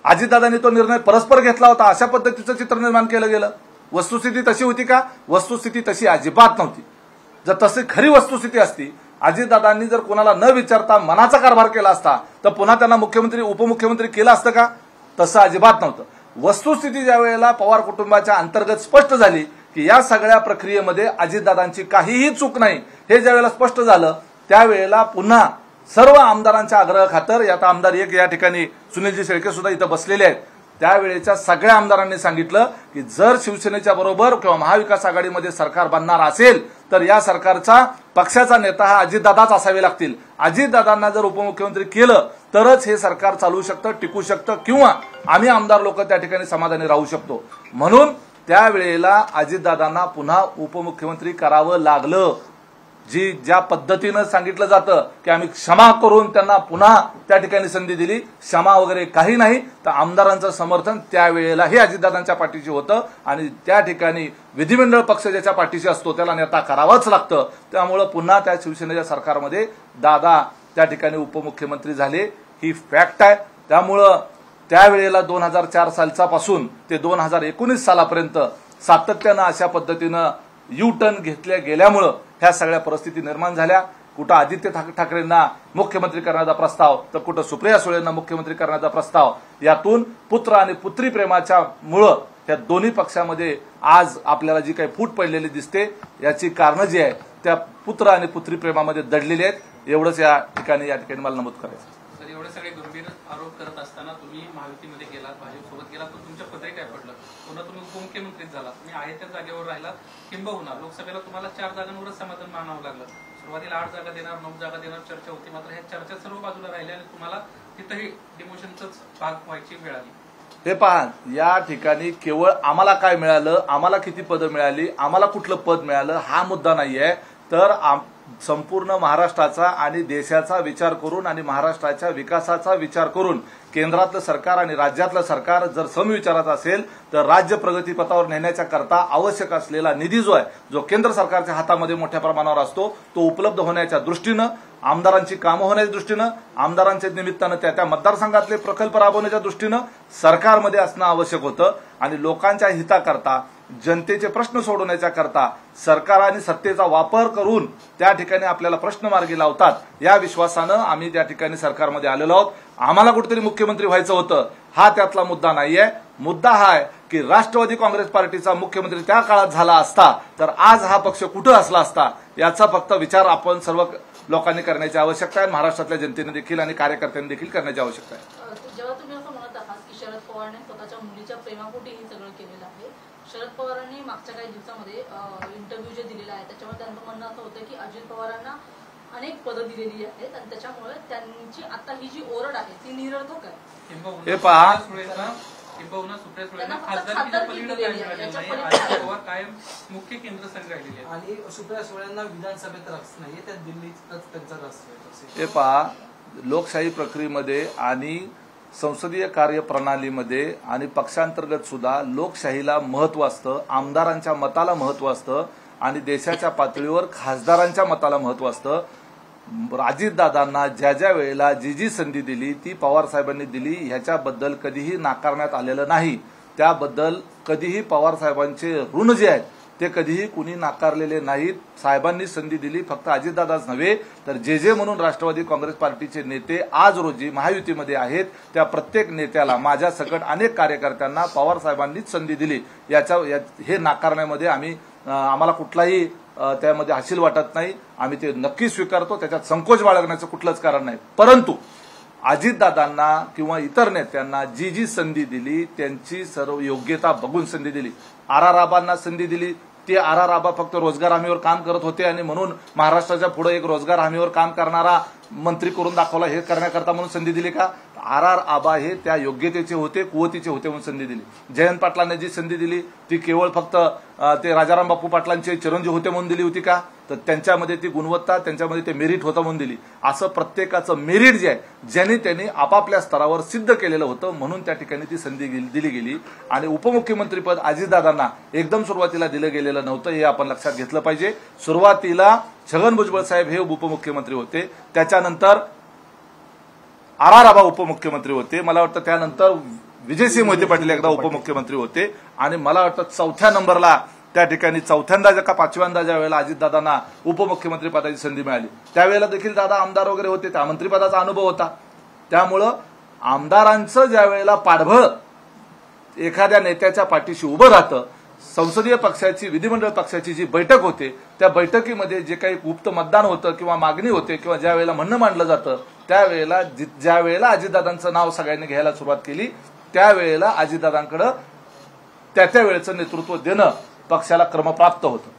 अजितदादांनी तो निर्णय परस्पर घेतला होता अशा पद्धतीचं चित्र निर्माण केलं गेलं. वस्तुस्थिती तशी होती का? वस्तुस्थिती तशी अजिबात नव्हती. जर तशी खरी वस्तुस्थिती असती, अजितदादांनी जर कोणाला न विचारता मनाचा कारभार केला असता तर पुन्हा त्यांना मुख्यमंत्री उपमुख्यमंत्री केलं असतं का? तसं अजिबात नव्हतं. वस्तुस्थिती ज्या वेळेला पवार कुटुंबाच्या अंतर्गत स्पष्ट झाली की या सगळ्या प्रक्रियेमध्ये अजितदादांची काहीही चूक नाही हे ज्या वेळेला स्पष्ट झालं त्यावेळेला पुन्हा सर्व आमदारांच्या आग्रह खातर, आता आमदार एक या ठिकाणी सुनीलजी शेळके सुद्धा इथं बसलेले आहेत, त्यावेळेच्या सगळ्या आमदारांनी सांगितलं की जर शिवसेनेच्या बरोबर किंवा महाविकास आघाडीमध्ये सरकार बनणार असेल तर या सरकारचा पक्षाचा नेता हा अजितदादाच असावे लागतील. अजितदादांना जर उपमुख्यमंत्री केलं तरच हे सरकार चालू शकतं, टिकू शकतं किंवा आम्ही आमदार लोक त्या ठिकाणी समाधानी राहू शकतो. म्हणून त्यावेळेला अजितदादांना पुन्हा उपमुख्यमंत्री करावं लागलं. ज्या पद्धतीनं सांगितलं जातं की आम्ही क्षमा करून त्यांना पुन्हा त्या ठिकाणी संधी दिली, क्षमा वगैरे काही नाही, तर आमदारांचं समर्थन त्यावेळेलाही अजितदादांच्या पाठीशी होतं आणि त्या ठिकाणी विधिमंडळ पक्ष ज्याच्या पाठीशी असतो त्याला नेता करावाच लागतं. त्यामुळं पुन्हा त्या शिवसेनेच्या सरकारमध्ये दादा त्या ठिकाणी उपमुख्यमंत्री झाले, ही फॅक्ट आहे. त्यामुळं त्यावेळेला 2004 सालचा पासून ते 2019 सालापर्यंत सातत्यानं अशा पद्धतीनं यू टर्न घेतल्या गेल्यामुळं ह्या सगळ्या परिस्थिती निर्माण झाल्या. कुठं आदित्य ठाकरेंना मुख्यमंत्री करण्याचा प्रस्ताव तर कुठं सुप्रिया सुळेंना मुख्यमंत्री करण्याचा प्रस्ताव. यातून पुत्र आणि पुत्री प्रेमाच्या मुळं या दोन्ही पक्षामध्ये आज आपल्याला जी काही फूट पडलेली दिसते याची कारणं जी आहे त्या पुत्र आणि पुत्री प्रेमामध्ये दडलेली आहेत. एवढंच या ठिकाणी मला नमूद करायचं. तर एवढे सगळे गंभीर आरोप करत असताना तुम्ही महायुतीमध्ये गेलात, भाजपसोबत गेलात, तर तुमच्या पदरी काय पडलं? पुन्हा तुम्ही उपमुख्यमंत्रीच झालात, तुम्ही आहे त्या जागेवर राहिला. किंबहुना लोकसभेला तुम्हाला 4 जागांवरच समाधान मानावं लागलं. सुरुवातीला 8 जागा देणार, 9 जागा देणार चर्चा होती, मात्र ह्या चर्चा सर्व बाजूला राहिल्या आणि तुम्हाला तिथंही डिमोशनचाच भाग व्हायची वेळ आली. हे पहा, या ठिकाणी केवळ आम्हाला काय मिळालं, आम्हाला किती पदं मिळाली, आम्हाला कुठलं पद मिळालं हा मुद्दा नाहीये. तर संपूर्ण महाराष्ट्राचा आणि देशाचा विचार करून आणि महाराष्ट्राच्या विकासाचा विचार करून केंद्रातलं सरकार आणि राज्यातलं सरकार जर समविचाराचं असेल तर राज्य प्रगतीपथावर नेण्याच्या करता आवश्यक असलेला निधी जो आहे, जो केंद्र सरकारच्या हातामध्ये मोठ्या प्रमाणावर असतो, तो उपलब्ध होण्याच्या दृष्टीनं, आमदारांची कामं होण्याच्या दृष्टीनं, आमदारांच्या निमित्तानं त्या मतदारसंघातले प्रकल्प राबवण्याच्या दृष्टीनं सरकारमध्ये असणं आवश्यक होतं. आणि लोकांच्या हिताकरता, जनतेचे प्रश्न सोडवण्याच्या करता सरकार आणि सत्तेचा वापर करून त्या ठिकाणी आपल्याला प्रश्न मार्गी लावतात या विश्वासानं आम्ही त्या ठिकाणी सरकारमध्ये आलेलो आहोत. आम्हाला कुठेतरी मुख्यमंत्री व्हायचं होतं, हा त्यातला मुद्दा नाहीये. मुद्दा हा आहे की राष्ट्रवादी काँग्रेस पार्टीचा मुख्यमंत्री त्या काळात झाला असता तर आज हा पक्ष कुठं असला असता याचा फक्त विचार आपण सर्व लोकांनी करण्याची आवश्यकता आहे. महाराष्ट्रातल्या जनतेने देखील आणि कार्यकर्त्यांनी देखील करण्याची आवश्यकता आहे. जेव्हा तुम्ही असं म्हणत आहात की शरद पवारांनी स्वतःच्या मुलीच्या प्रेमापोटी हे सगळं केलेलं आहे, शरद पवारांनी मागच्या काही दिवसामध्ये इंटरव्ह्यू जे दिलेला आहे त्याच्यामध्ये त्यांचं म्हणणं असं होतं की अजित पवारांना अनेक पदं दिलेली आहेत आणि त्याच्यामुळे त्यांची आता ही जी ओरड आहे ती निरर्थक आहे. हे पहा, किंबहुना सुप्रिया सुळेंना खासदारकीच्या पलीकडे काय मिळालेलं नाही, अजित पवार कायम मुख्य केंद्रस्थानी राहिलेले आहेत आणि सुप्रिया सुळेंना विधानसभेत रस नाहीये, त्या दिल्लीतच त्यांचा रस आहे. हे पहा, लोकशाही प्रक्रियेमध्ये आणि संसदीय कार्यप्रणालीमध्ये आणि पक्षांतर्गत सुद्धा लोकशाहीला महत्व असतं, आमदारांच्या मताला महत्व असतं आणि देशाच्या पातळीवर खासदारांच्या मताला महत्व असतं. अजितदादांना ज्या वेळेला जी संधी दिली ती पवार साहेबांनी दिली, ह्याच्याबद्दल कधीही नाकारण्यात आलेलं नाही. त्याबद्दल कधीही पवार साहेबांचे ऋण जे आहेत ते कधीही कुणी नाकारलेले नाहीत. साहेबांनी संधी दिली, फक्त अजितदादाच नव्हे तर जे म्हणून राष्ट्रवादी काँग्रेस पार्टीचे नेते आज रोजी महायुतीमध्ये आहेत त्या प्रत्येक नेत्याला, माझ्या सकट अनेक कार्यकर्त्यांना पवार साहेबांनीच संधी दिली. हे नाकारण्यामध्ये आम्हाला कुठलाही त्यामध्ये हाशील वाटत नाही. आम्ही ते नक्की स्वीकारतो, त्याच्यात संकोच बाळगण्याचं कुठलंच कारण नाही. परंतु अजितदादांना किंवा इतर नेत्यांना जी संधी दिली त्यांची सर्व योग्यता बघून संधी दिली. आर आबांना संधी दिली, ते आर आबा फक्त रोजगार हमीवर काम करत होते आणि म्हणून महाराष्ट्राच्या पुढे एक रोजगार हमीवर काम करणारा मंत्री करून दाखवला, हे करण्याकरता म्हणून संधी दिली का? आर आबा हे त्या योग्यतेचे होते, कुवतीचे होते म्हणून संधी दिली. जयंत पाटलांना जी संधी दिली ती केवळ फक्त ते राजाराम बापू पाटलांचे चिरंजीव होते म्हणून दिली होती का? तर त्यांच्यामध्ये ती गुणवत्ता, त्यांच्यामध्ये ते मेरिट होतं म्हणून दिली. असं प्रत्येकाचं मेरिट जे आहे, ज्यांनी त्यांनी आपापल्या स्तरावर सिद्ध केलेलं होतं म्हणून त्या ठिकाणी ती संधी दिली गेली. आणि उपमुख्यमंत्रीपद अजितदादांना एकदम सुरुवातीला दिलं गेलेलं नव्हतं, हे आपण लक्षात घेतलं पाहिजे. सुरुवातीला छगन भुजबळ साहेब हे उपमुख्यमंत्री होते, त्याच्यानंतर आर आबा उपमुख्यमंत्री होते, मला वाटतं त्यानंतर विजयसिंह मोहिते पाटील एकदा उपमुख्यमंत्री होते आणि मला वाटतं चौथ्या नंबरला त्या ठिकाणी चौथ्यांदा का पाचव्यांदा ज्या वेळेला अजितदादांना उपमुख्यमंत्री पदाची संधी मिळाली त्यावेळेला देखील दादा आमदार वगैरे होते, त्या मंत्रिपदाचा अनुभव होता. त्यामुळं आमदारांचं ज्या वेळेला पाठबळ एखाद्या नेत्याच्या पाठीशी उभं राहतं, संसदीय पक्षाची, विधिमंडळ पक्षाची जी बैठक होते त्या बैठकीमध्ये जे काही गुप्त मतदान होतं किंवा मागणी होते किंवा ज्या वेळेला म्हणणं मांडलं जातं त्यावेळेला ज्या वेळेला अजितदादांचं नाव सगळ्यांनी घ्यायला सुरुवात केली त्यावेळेला अजितदादांकडे त्या वेळेचं नेतृत्व देणं पक्षाला क्रमप्राप्त होतं.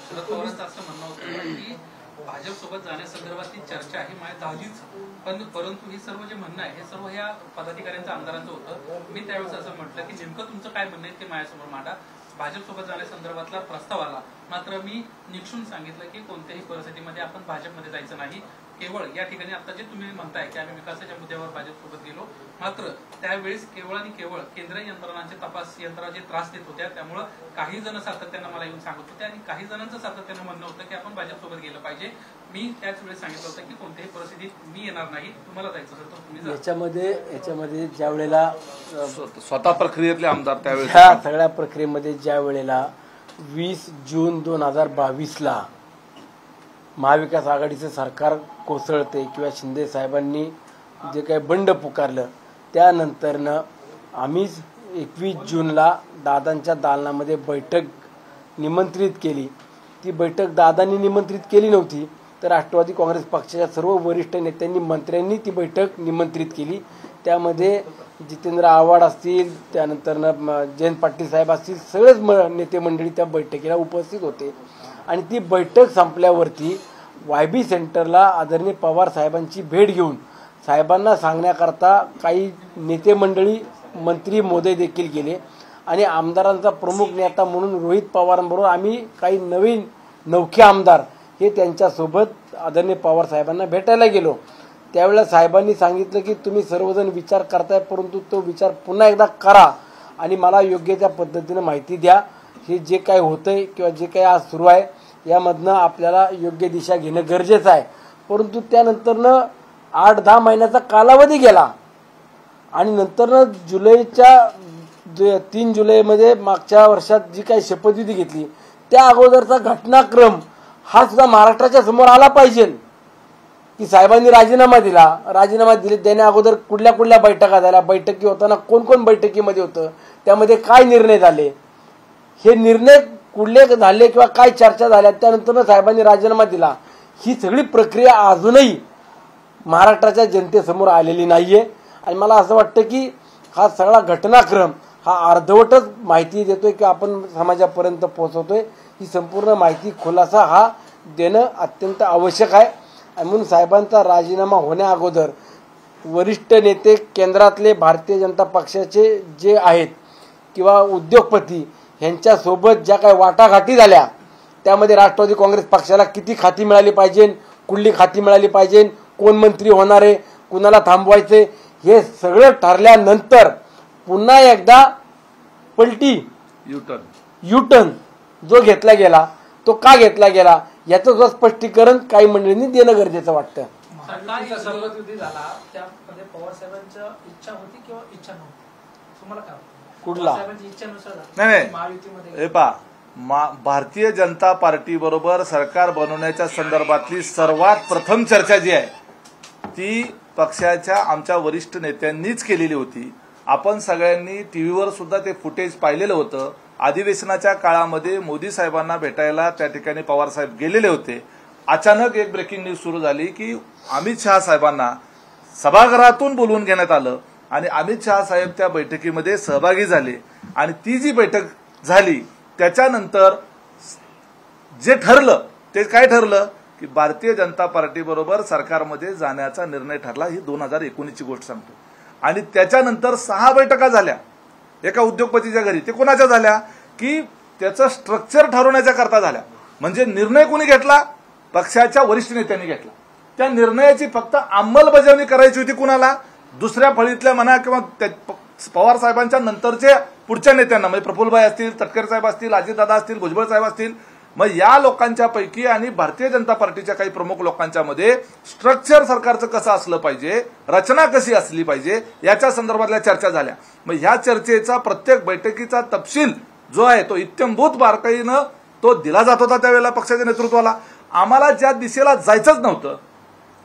शरद पवारांचं असं म्हणणं होतं की भाजपसोबत जाण्यासंदर्भातली चर्चा ही माझ्या झालीच, परंतु हे सर्व जे म्हणणं आहे हे सर्व ह्या पदाधिकाऱ्यांचं आमदारांचं होतं. मी त्यावेळेस असं म्हटलं की नेमकं तुमचं काय म्हणणं आहे ते माझ्यासमोर मांडा. भाजपसोबत जाण्यासंदर्भातला प्रस्ताव आला, मात्र मी निक्षून सांगितलं की कोणत्याही परिस्थितीमध्ये आपण भाजपमध्ये जायचं नाही. केवळ या ठिकाणी आता जे तुम्ही म्हणताय की आम्ही विकासाच्या मुद्द्यावर भाजपसोबत गेलो, मात्र त्यावेळेस केवळ आणि केवळ केंद्रीय यंत्रणांचे तपास यंत्रणा त्रास देत होत्या, त्यामुळे काही जण सातत्यानं मला येऊन सांगत होते आणि काही जणांचं सातत्यानं म्हणणं होतं की आपण भाजपसोबत गेलं पाहिजे. मी त्याच वेळेस सांगितलं होतं की कोणत्याही परिस्थितीत मी येणार नाही, तुम्हाला जायचं असेल तर तुम्ही जा. याच्यामध्ये ज्या वेळेला स्वतः प्रक्रियेतले आमदार त्यावेळेस ह्या सगळ्या प्रक्रियेमध्ये ज्या वेळेला 20 जून 2022ला महाविकास आघाडीचं सरकार कोसळते किंवा शिंदे साहेबांनी जे काही बंड पुकारलं, त्यानंतरनं आम्हीच 21 जूनला दादांच्या दालनामध्ये बैठक निमंत्रित केली. ती बैठक दादांनी निमंत्रित केली नव्हती, तर राष्ट्रवादी काँग्रेस पक्षाच्या सर्व वरिष्ठ नेत्यांनी मंत्र्यांनी ती बैठक निमंत्रित केली. त्यामध्ये जितेंद्र आव्हाड असतील, त्यानंतर जयंत पाटील साहेब असतील, सगळेच नेते मंडळी त्या बैठकीला उपस्थित होते. आणि ती बैठक संपल्यावरती YB सेंटरला आदरणीय पवार साहेबांची भेट घेऊन साहेबांना सांगण्याकरता काही नेते मंडळी मंत्री मोदय देखील गेले आणि आमदारांचा प्रमुख नेता म्हणून रोहित पवारांबरोबर आम्ही काही नवीन नवखे आमदार हे त्यांच्यासोबत आदरणीय पवार साहेबांना भेटायला गेलो. त्यावेळेला साहेबांनी सांगितलं की तुम्ही सर्वजण विचार करताय, परंतु तो विचार पुन्हा एकदा करा आणि मला योग्य त्या पद्धतीनं माहिती द्या. हे जे काय होतंय किंवा जे काही आज सुरू आहे यामधनं आपल्याला योग्य दिशा घेणं गरजेचं आहे. परंतु त्यानंतरनं 8-10 महिन्याचा कालावधी गेला आणि नंतरनं जुलैच्या 3 जुलैमध्ये मागच्या वर्षात जी काही शपथविधी घेतली त्या अगोदरचा घटनाक्रम हा सुद्धा महाराष्ट्राच्या समोर आला पाहिजे की साहेबांनी राजीनामा दिले देण्या अगोदर कुठल्या कुठल्या बैठका झाल्या, बैठकी होताना कोण कोण बैठकीमध्ये होतं, त्यामध्ये काय निर्णय झाले, हे निर्णय कुठले झाले किंवा काय चर्चा झाल्या, त्यानंतर साहेबांनी राजीनामा दिला. ही सगळी प्रक्रिया अजूनही महाराष्ट्राच्या जनतेसमोर आलेली नाहीये आणि मला असं वाटतं की हा सगळा घटनाक्रम हा अर्धवटच माहिती देतोय की आपण समाजापर्यंत पोहोचवतोय. ही संपूर्ण माहिती खुलासा हा देणं अत्यंत आवश्यक आहे. आणि म्हणून साहेबांचा राजीनामा होण्या अगोदर वरिष्ठ नेते केंद्रातले भारतीय जनता पक्षाचे जे आहेत किंवा उद्योगपती यांच्यासोबत ज्या काही वाटाघाटी झाल्या त्यामध्ये राष्ट्रवादी काँग्रेस पक्षाला किती खाती मिळाली पाहिजे, कुठली खाती मिळाली पाहिजे, कोण मंत्री होणार आहे, कुणाला थांबवायचे, हे सगळं ठरल्यानंतर पुन्हा एकदा पलटी युटर्न जो घेतला गेला तो का घेतला गेला याचं स्पष्टीकरण काही मंडळींनी देणं गरजेचं वाटतं. शपथविधी झाला त्यामध्ये पवार साहेबांच्या इच्छा होती किंवा इच्छा नव्हती, तुम्हाला काय कुठला नाही भारतीय जनता पार्टी बरोबर सरकार बनवण्याच्या संदर्भातली सर्वात प्रथम चर्चा जी आहे ती पक्षाच्या आमच्या वरिष्ठ नेत्यांनीच केलेली होती. आपण सगळ्यांनी टीव्हीवर सुद्धा ते फुटेज पाहिलेलं होतं. अधिवेशनाच्या काळामध्ये मोदी साहेबांना भेटायला त्या ठिकाणी पवार साहेब गेलेले होते. अचानक एक ब्रेकिंग न्यूज सुरू झाली की अमित शहा साहेबांना सभागृहातून बोलवून घेण्यात आलं आणि अमित शहा साहेब त्या बैठकीमध्ये सहभागी झाले आणि ती जी बैठक झाली त्याच्यानंतर जे ठरलं ते काय ठरलं की भारतीय जनता पार्टी बरोबर सरकारमध्ये जाण्याचा निर्णय ठरला. ही 2019ची गोष्ट सांगतो. आणि त्याच्यानंतर 6 बैठका झाल्या एका उद्योगपतीच्या घरी. ते कोणाच्या झाल्या की त्याचं स्ट्रक्चर ठरवण्याच्या करता झाल्या. म्हणजे निर्णय कोणी घेतला, पक्षाच्या वरिष्ठ नेत्यांनी घेतला. त्या निर्णयाची फक्त अंमलबजावणी करायची होती कुणाला, दुसऱ्या फळीतल्या म्हणा किंवा पवार साहेबांच्या नंतरच्या पुढच्या नेत्यांना, म्हणजे प्रफुल्लभाई असतील, तटकरे साहेब असतील, अजितदादा असतील, भुजबळ साहेब असतील. मग या लोकांच्या पैकी आणि भारतीय जनता पार्टीच्या काही प्रमुख लोकांच्या मध्ये स्ट्रक्चर सरकारचं कसं असलं पाहिजे, रचना कशी असली पाहिजे याच्या संदर्भातल्या चर्चा झाल्या. मग ह्या चर्चेचा प्रत्येक बैठकीचा तपशील जो आहे तो इत्यंभूत बारकाईनं तो दिला जात होता त्यावेळेला पक्षाच्या नेतृत्वाला. आम्हाला ज्या दिशेला जायचंच नव्हतं,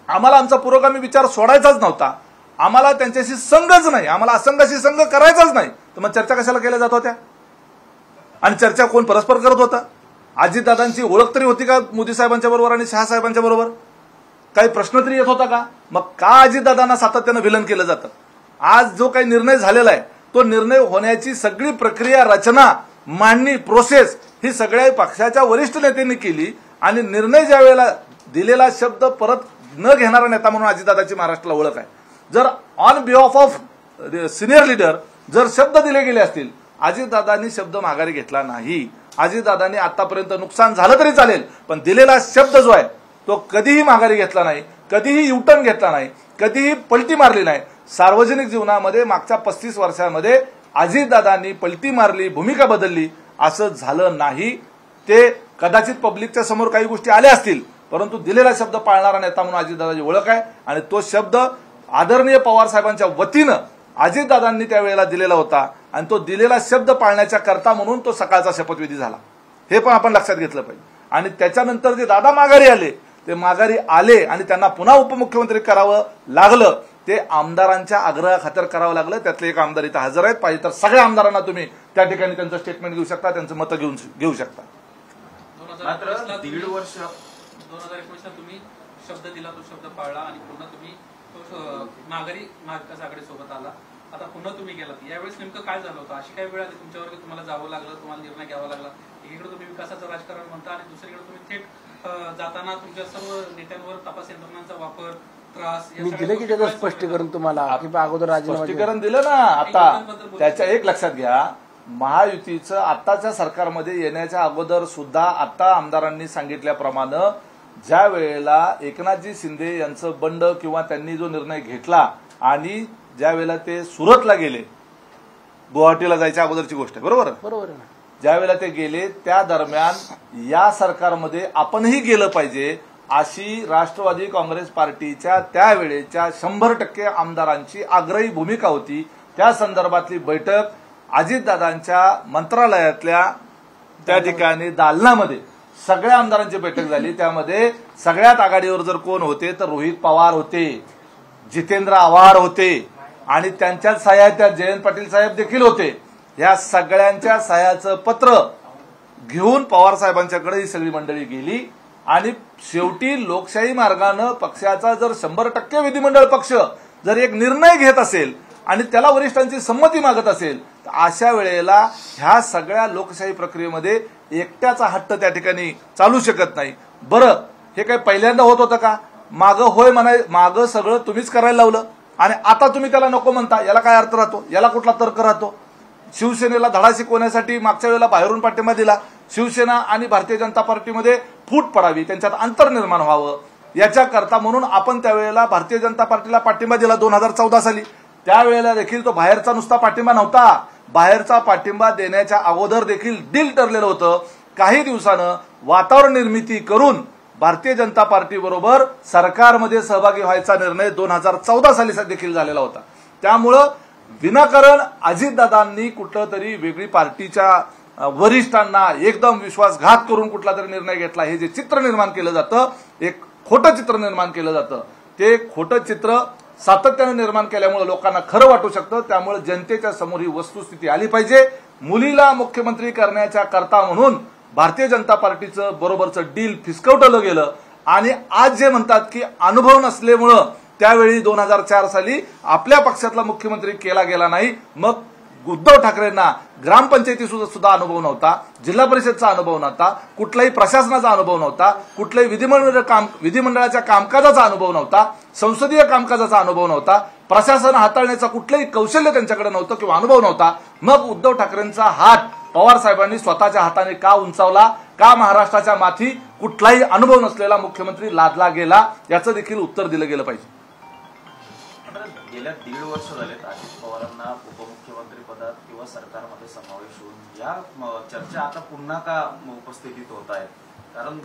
आम्हाला आमचा पुरोगामी विचार सोडायचाच नव्हता, आम्हाला त्यांच्याशी संघच नाही, आम्हाला असंघाशी संघ करायचाच नाही, तर मग चर्चा कशाला केल्या जात होत्या. आणि चर्चा कोण परस्पर करत होता. अजितदादांची ओळख तरी होती का मोदी साहेबांच्या बरोबर आणि शहा साहेबांच्या बरोबर, काही प्रश्न तरी येत होता का. मग का अजितदादांना सातत्यानं विलन केलं जातं. आज जो काही निर्णय झालेला आहे तो निर्णय होण्याची सगळी प्रक्रिया, रचना, मांडणी, प्रोसेस ही सगळ्या पक्षाच्या वरिष्ठ नेत्यांनी केली आणि निर्णय ज्या वेळेला दिलेला शब्द परत न घेणारा नेता म्हणून अजितदादाची महाराष्ट्राला ओळख आहे. जर on behalf of senior leader जर शब्द दिले गेले असतील, अजितदादांनी शब्द माघारी घेतला नाही. अजितदादांनी आतापर्यंत नुकसान झालं तरी चालेल, पण दिलेला शब्द जो आहे तो कधीही माघारी घेतला नाही, कधीही युटर्न घेतला नाही, कधीही पलटी मारली नाही. सार्वजनिक जीवनामध्ये मागच्या 35 वर्षांमध्ये अजितदादांनी पलटी मारली, भूमिका बदलली असं झालं नाही. ते कदाचित पब्लिकच्या समोर काही गोष्टी आल्या असतील, परंतु दिलेला शब्द पाळणारा नेता म्हणून अजितदादाची ओळख आहे आणि तो शब्द आदरणीय पवार साहेबांच्या वतीनं अजितदादांनी त्यावेळेला दिलेला होता आणि तो दिलेला शब्द पाळण्याच्या करता म्हणून तो सकाळचा शपथविधी झाला. हे पण आपण लक्षात घेतलं पाहिजे. आणि त्याच्यानंतर जे दादा माघारी आले ते माघारी आले आणि त्यांना पुन्हा उपमुख्यमंत्री करावं लागलं ते आमदारांच्या आग्रहाखातर करावं लागलं. त्यातले एक आमदार इथं हजर आहेत, पाहिजे तर सगळ्या आमदारांना तुम्ही त्या ठिकाणी त्यांचं स्टेटमेंट घेऊ शकता, त्यांचं मतं घेऊ शकता. मात्र 1.5 वर्ष 2019ला तुम्ही शब्द दिला, तो शब्द पाळला आणि पुन्हा तुम्ही नागरी महाविकास आघाडीसोबत आला. आता पुन्हा तुम्ही गेलात. यावेळेस नेमकं काय झालं होतं? अशी काही वेळ आली तुमच्यावर की तुम्हाला जावं लागलं, तुम्हाला निर्णय घ्यावा लागला? एकीकडे तुम्ही विकासाचं राजकारण म्हणता आणि दुसरीकडे तुम्ही थेट जाताना तुमच्या सर्व नेत्यांवर तपास यंत्रणांचा वापर, त्रास. मी दिलं की त्याचं स्पष्टीकरण तुम्हाला अगोदर स्पष्टीकरण दिलं ना. आता त्याच्या एक लक्षात घ्या, महायुतीचं आताच्या सरकारमध्ये येण्याच्या अगोदर सुद्धा आता आमदारांनी सांगितल्याप्रमाणे ज्या वेळेला एकनाथजी शिंदे यांचं बंड किंवा त्यांनी जो निर्णय घेतला आणि ज्या वेळेला ते सुरतला गेले, गुवाहाटीला जायच्या अगोदरची गोष्ट आहे, बरोबर बरोबर. ज्या वेळेला ते गेले त्या दरम्यान या सरकारमध्ये आपणही गेलं पाहिजे अशी राष्ट्रवादी काँग्रेस पार्टीच्या त्यावेळेच्या 100% आमदारांची आग्रही भूमिका होती. त्या संदर्भातली बैठक अजितदादांच्या मंत्रालयातल्या त्या ठिकाणी दालनामध्ये सगळ्या आमदारांची बैठक झाली. त्यामध्ये सगळ्यात आघाडीवर जर कोण होते तर रोहित पवार होते, जितेंद्र आव्हाड होते आणि त्यांच्याच सह्यात जयंत पाटील साहेब देखील होते. या सगळ्यांच्या सह्याचं पत्र घेऊन पवार साहेबांच्याकडे ही सगळी मंडळी गेली आणि शेवटी लोकशाही मार्गानं पक्षाचा जर 100% विधिमंडळ पक्ष जर एक निर्णय घेत असेल आणि त्याला वरिष्ठांची संमती मागत असेल तर अशा वेळेला ह्या सगळ्या लोकशाही प्रक्रियेमध्ये एकट्याचा हट्ट त्या ठिकाणी चालू शकत नाही. बरं, हे काही पहिल्यांदा होत होतं का? मागं होय मागं सगळं तुम्हीच करायला लावलं आणि आता तुम्ही त्याला नको म्हणता, याला काय अर्थ राहतो? याला कुठला तर्क राहतो? शिवसेनेला धडा शिकवण्यासाठी मागच्या वेळेला बाहेरून पाठिंबा दिला. शिवसेना आणि भारतीय जनता पार्टीमध्ये फूट पडावी, त्यांच्यात अंतर निर्माण व्हावं याच्याकरता म्हणून आपण त्यावेळेला भारतीय जनता पार्टीला पाठिंबा दिला 2014 साली. त्यावेळेला देखील तो बाहेरचा नुसता पाठिंबा नव्हता. बाहेरचा पाठिंबा देण्याच्या अगोदर देखील डील ठरलेलं होतं. काही दिवसानं वातावरण निर्मिती करून भारतीय जनता पार्टीबरोबर सरकारमध्ये सहभागी व्हायचा निर्णय 2014 साली देखील झालेला होता. त्यामुळं विनाकारण अजितदादांनी कुठलं तरी वेगळी पार्टीच्या वरिष्ठांना एकदम विश्वासघात करून कुठला तरी निर्णय घेतला, हे जे चित्र निर्माण केलं जातं, एक खोटं चित्र निर्माण केलं जातं. ते खोटं चित्र सातत्यानं निर्माण केल्यामुळे लोकांना खरं वाटू शकतं. त्यामुळे जनतेच्या समोर ही वस्तुस्थिती आली पाहिजे. मुलीला मुख्यमंत्री करण्याच्या करता म्हणून भारतीय जनता पार्टीचं बरोबरचं डील फिसकवटलं गेलं आणि आज जे म्हणतात की अनुभव नसल्यामुळं त्यावेळी 2004 साली आपल्या पक्षातला मुख्यमंत्री केला गेला नाही. मग उद्धव ठाकरेंना ग्रामपंचायतीचा सुद्धा अनुभव नव्हता, जिल्हा परिषदचा अनुभव नव्हता, कुठलाही प्रशासनाचा अनुभव नव्हता, कुठलाही विधिमंडळाच्या कामकाजाचा अनुभव नव्हता, संसदीय कामकाजाचा अनुभव नव्हता, प्रशासन हाताळण्याचा कुठलंही कौशल्य त्यांच्याकडे नव्हतं किंवा अनुभव नव्हता. मग उद्धव ठाकरेंचा हात पवार साहेबांनी स्वतःच्या हाताने का उंचावला? का महाराष्ट्राच्या माथी कुठलाही अनुभव नसलेला मुख्यमंत्री लादला गेला? याचं देखील उत्तर दिलं गेलं पाहिजे. गेल्या 1.5 वर्ष झालेत अजित पवारांना उपमुख्यमंत्री पदात किंवा सरकारमध्ये समावेश होऊन या चर्चा आता पुन्हा का उपस्थितीत होत आहेत? कारण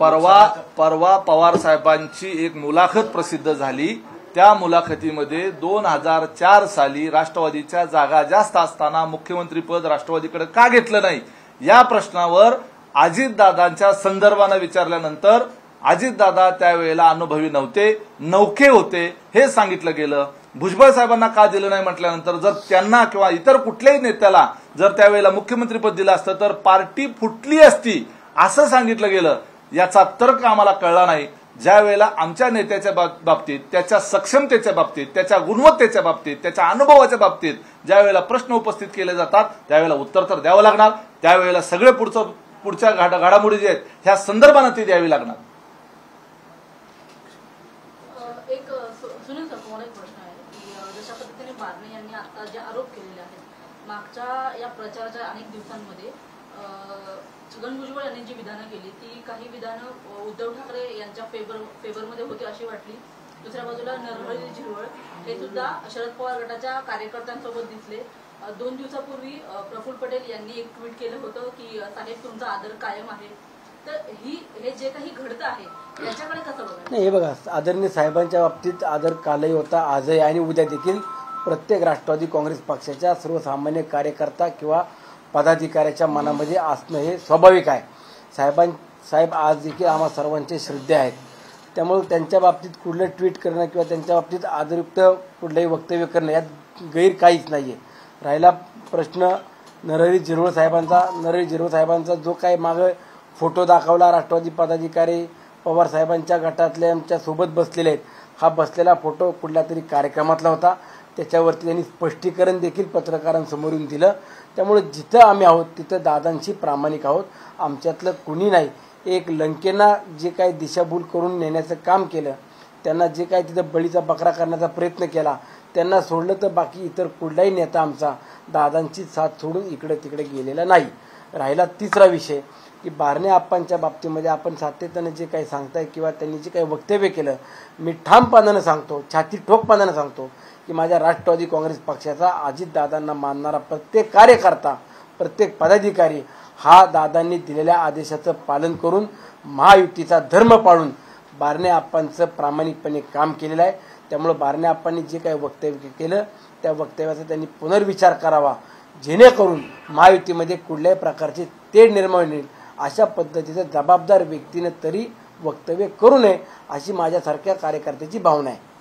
परवा पवार साहेबांची एक मुलाखत प्रसिद्ध झाली. त्या मुलाखतीमध्ये 2004 साली राष्ट्रवादीच्या जागा जास्त असताना मुख्यमंत्रीपद राष्ट्रवादीकडे का घेतलं नाही या प्रश्नावर अजितदादांच्या संदर्भानं विचारल्यानंतर अजितदादा त्यावेळेला अनुभवी नव्हते, नौखे होते हे सांगितलं गेलं. भुजबळ साहेबांना का दिलं नाही म्हटल्यानंतर जर त्यांना किंवा इतर कुठल्याही नेत्याला जर त्यावेळेला मुख्यमंत्रीपद दिलं असतं तर पार्टी फुटली असती असं सांगितलं गेलं. याचा तर्क आम्हाला कळला नाही. ज्या वेळेला आमच्या नेत्याच्या बाबतीत, त्याच्या सक्षमतेच्या बाबतीत, त्याच्या गुणवत्तेच्या बाबतीत, त्याच्या अनुभवाच्या बाबतीत ज्या वेळेला प्रश्न उपस्थित केले जातात त्यावेळेला उत्तर तर द्यावं लागणार. त्यावेळेला सगळे पुढच्या घडामोडी जे आहेत ह्या संदर्भानं ती द्यावी लागणार. एक सुनील सर, तुम्हाला एक प्रश्न आहे की जशा पद्धतीने बारणे यांनी आता जे आरोप केलेले आहेत मागच्या या प्रचाराच्या अनेक दिवसांमध्ये छगन भुजबळ यांनी जी विधानं केली ती काही विधानं उद्धव ठाकरे यांच्या फेवरमध्ये होती अशी वाटली. दुसऱ्या बाजूला नरहरी झिरवळ हे सुद्धा शरद पवार गटाच्या कार्यकर्त्यांसोबत दिसले. 2 दिवसापूर्वी प्रफुल्ल पटेल यांनी एक ट्विट केलं होतं की साहेब तुमचा आदर कायम आहे. तर हे जे काही घडतं आहे याच्याकडे कसं बघायचं? नाही, हे बघा, आदरणीय साहेबांच्या बाबतीत आदर कालही होता, आजही आणि उद्या देखील प्रत्येक राष्ट्रवादी काँग्रेस पक्षाच्या सर्वसामान्य कार्यकर्ता किंवा पदाधिकाऱ्याच्या मनामध्ये असणं हे स्वाभाविक आहे. साहेब आज देखील आम्हा सर्वांचे श्रद्धे आहेत. त्यामुळे त्यांच्या बाबतीत कुठलं ट्विट करणं किंवा त्यांच्या बाबतीत आदरयुक्त कुठलंही वक्तव्य करणं यात गैर काहीच नाही आहे. राहिला प्रश्न नरहरी झिरवळ साहेबांचा जो काही मागं फोटो दाखवला, राष्ट्रवादी पदाधिकारी पवार साहेबांच्या गटातले आमच्या सोबत बसलेले आहेत, हा बसलेला फोटो कुठल्या तरी कार्यक्रमातला होता. त्याच्यावरती त्यांनी स्पष्टीकरण देखील पत्रकारांसमोरून दिलं. त्यामुळे जिथं आम्ही आहोत तिथं दादांशी प्रामाणिक आहोत. आमच्यातलं कुणी नाही. एक लंकेंना जे काही दिशाभूल करून नेण्याचं काम केलं, त्यांना जे काही तिथं बळीचा बकरा करण्याचा प्रयत्न केला, त्यांना सोडलं तर बाकी इतर कुठलाही नेता आमचा दादांची साथ सोडून इकडे तिकडे गेलेला नाही. राहिला तिसरा विषय की बारणे आप्पांच्या बाबतीमध्ये आपण सातत्यानं जे काही सांगताय किंवा त्यांनी जे काही वक्तव्य केलं, मी ठामपणानं सांगतो, छाती ठोकपणानं सांगतो की माझ्या राष्ट्रवादी काँग्रेस पक्षाचा अजितदादांना मानणारा प्रत्येक कार्यकर्ता, प्रत्येक पदाधिकारी हा दादांनी दिलेल्या आदेशाचं पालन करून महायुतीचा धर्म पाळून बारणे आप्पांचं प्रामाणिकपणे काम केलेलं आहे. त्यामुळे बारणे आप्पांनी जे काही वक्तव्य केलं त्या वक्तव्याचा त्यांनी पुनर्विचार करावा, जेणेकरून महायुतीमध्ये कुठल्याही प्रकारचे तेढ निर्माण होईल अशा पद्धतीचं जबाबदार व्यक्तीने तरी वक्तव्य करू नये अशी माझ्यासारख्या कार्यकर्त्याची भावना आहे.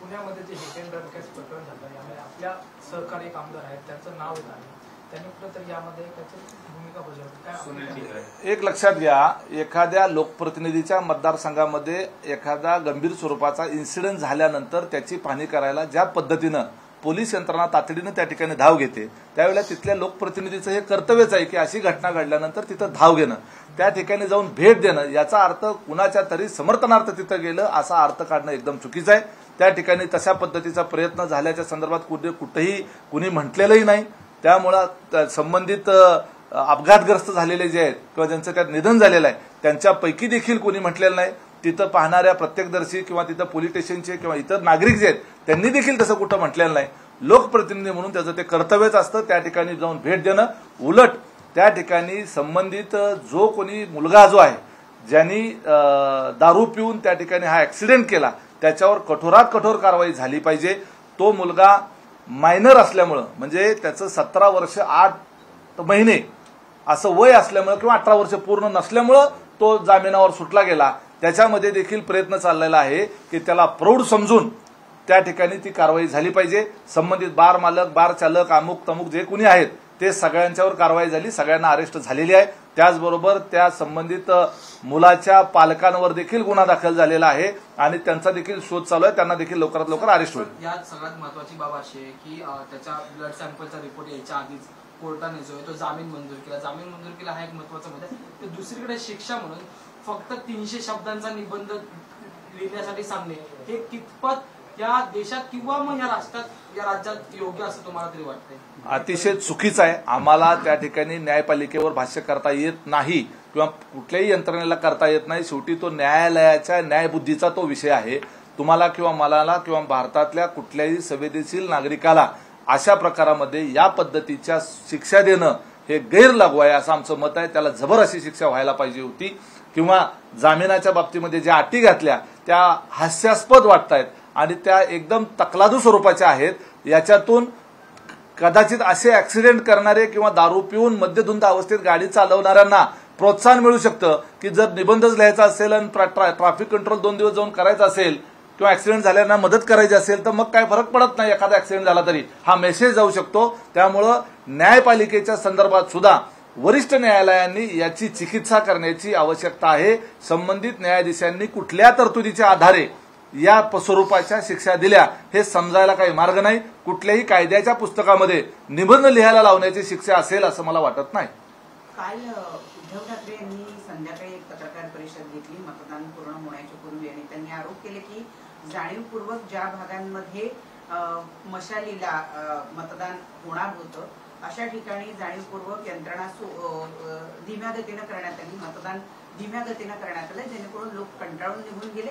पुण्यामध्ये जे हिट अँड रन केस प्रकरण झालं यामध्ये आपल्या सहकारी आमदार आहेत त्यांचं नाव येत आहे, त्यांनी कुठेतरी यामध्ये त्याची भूमिका बजावली. एक लक्षात घ्या, एखाद्या लोकप्रतिनिधीच्या मतदारसंघामध्ये एखादा गंभीर स्वरूपाचा इन्सिडेंट झाल्यानंतर त्याची पाहणी करायला ज्या पद्धतीनं पोलीस यंत्रणा तातडीनं त्या ठिकाणी धाव घेते, त्यावेळेला तिथल्या लोकप्रतिनिधीचं हे कर्तव्यच आहे की अशी घटना घडल्यानंतर तिथं धाव घेणं, त्या ठिकाणी जाऊन भेट देणं, याचा अर्थ कुणाच्या तरी समर्थनार्थ तिथं गेलं असा अर्थ काढणं एकदम चुकीचं आहे. त्या ठिकाणी तशा पद्धतीचा प्रयत्न झाल्याच्या संदर्भात कुठेही कुणी म्हटलेलंही नाही. त्यामुळं संबंधित अपघातग्रस्त झालेले जे आहेत किंवा ज्यांचं त्यात निधन झालेलं आहे त्यांच्यापैकी देखील कुणी म्हटलेलं नाही. तिथं पाहणाऱ्या प्रत्यक्षदर्शी किंवा तिथं पोलीस स्टेशनचे किंवा इतर नागरिक जे आहेत त्यांनी देखील तसं कुठं म्हटलेलं नाही. लोकप्रतिनिधी म्हणून त्याचं ते कर्तव्यच असतं त्या ठिकाणी जाऊन भेट देणं. उलट त्या ठिकाणी संबंधित जो कोणी मुलगा जो आहे ज्यांनी दारू पिऊन त्या ठिकाणी हा ऍक्सिडेंट केला त्याच्यावर कठोरात कठोर कारवाई झाली पाहिजे. तो मुलगा मायनर असल्यामुळं म्हणजे त्याचं 17 वर्ष 8 महिने असं वय असल्यामुळं किंवा 18 वर्ष पूर्ण नसल्यामुळं तो जामिनावर सुटला गेला. त्याच्यामध्ये देखील प्रयत्न चाललेला आहे की त्याला प्रौढ समजून त्या ठिकाणी ती कारवाई झाली पाहिजे. संबंधित बार मालक, बार चालक, अमुक तमुक जे कोणी आहेत ते सगळ्यांच्यावर कारवाई झाली, सगळ्यांना अरेस्ट झालेली आहे. त्याचबरोबर त्या संबंधित मुलाच्या पालकांवर देखील गुन्हा दाखल झालेला आहे आणि त्यांचा देखील शोध चालू आहे. त्यांना देखील लवकरात लवकर अरेस्ट होईल. यात सगळ्यात महत्वाची बाब अशी आहे की त्याच्या ब्लड सॅम्पलचा रिपोर्ट यायच्या आधीच कोर्टाने जो आहे तो जामीन मंजूर केला. हा एक महत्वाचा मुद्दा आहे. तर दुसरीकडे शिक्षा म्हणून फक्त 300 शब्दांचा निबंध लिहिण्यासाठी सांगणे हे कितपत या देशात किंवा मग या राष्ट्रात, या राज्यात योग्य असं तुम्हाला तरी वाटतंय? अतिशय चुकीचं आहे. आम्हाला त्या ठिकाणी न्यायपालिकेवर भाष्य करता येत नाही किंवा कुठल्याही यंत्रणेला करता येत नाही. शेवटी तो न्यायालयाच्या न्यायबुद्धीचा तो विषय आहे. तुम्हाला किंवा मला किंवा भारतातल्या कुठल्याही संवेदनशील नागरिकाला अशा प्रकारामध्ये या पद्धतीच्या शिक्षा देणं हे गैरलागू आहे असं आमचं मत आहे. त्याला जबर अशी शिक्षा व्हायला पाहिजे होती किंवा जामिनाच्या बाबतीमध्ये ज्या अटी घातल्या त्या हास्यास्पद वाटतायत आणि त्या एकदम तकलादू स्वरूपाच्या आहेत. याच्यातून कदाचित असे ऍक्सिडेंट करणारे किंवा दारू पिऊन मद्यधुंद अवस्थेत गाडी चालवणाऱ्यांना प्रोत्साहन मिळू शकतं की जर निबंधच लिहायचा असेल आणि ट्रॅफिक कंट्रोल 2 दिवस जाऊन करायचं असेल किंवा ऍक्सिडेंट झाल्यांना मदत करायची असेल तर मग काय फरक पडत नाही. एखादा ऍक्सिडेंट झाला तरी हा मेसेज जाऊ शकतो. त्यामुळं न्यायपालिकेच्या संदर्भात सुद्धा वरिष्ठ न्यायालयांनी याची चिकित्सा करण्याची आवश्यकता आहे. संबंधित न्यायाधीशांनी कुठल्या तरतुदीच्या आधारे या स्वरूपाच्या शिक्षा दिल्या हे समजायला काही मार्ग नाही. कुठल्याही कायद्याच्या पुस्तकामध्ये निबंध लिहायला लावण्याची शिक्षा असेल असं मला वाटत नाही. काल उद्धव ठाकरे यांनी संध्याकाळी एक पत्रकार परिषद घेतली मतदान पूर्ण होण्याच्या पूर्वी आणि त्यांनी आरोप केले की जाणीवपूर्वक ज्या भागांमध्ये मशालीला मतदान होणार होतं अशा ठिकाणी जाणीवपूर्वक यंत्रणा धीम्या गतीनं करण्यात आली, मतदान धीम्या गतीनं करण्यात आलं जेणेकरून लोक कंटाळून निघून गेले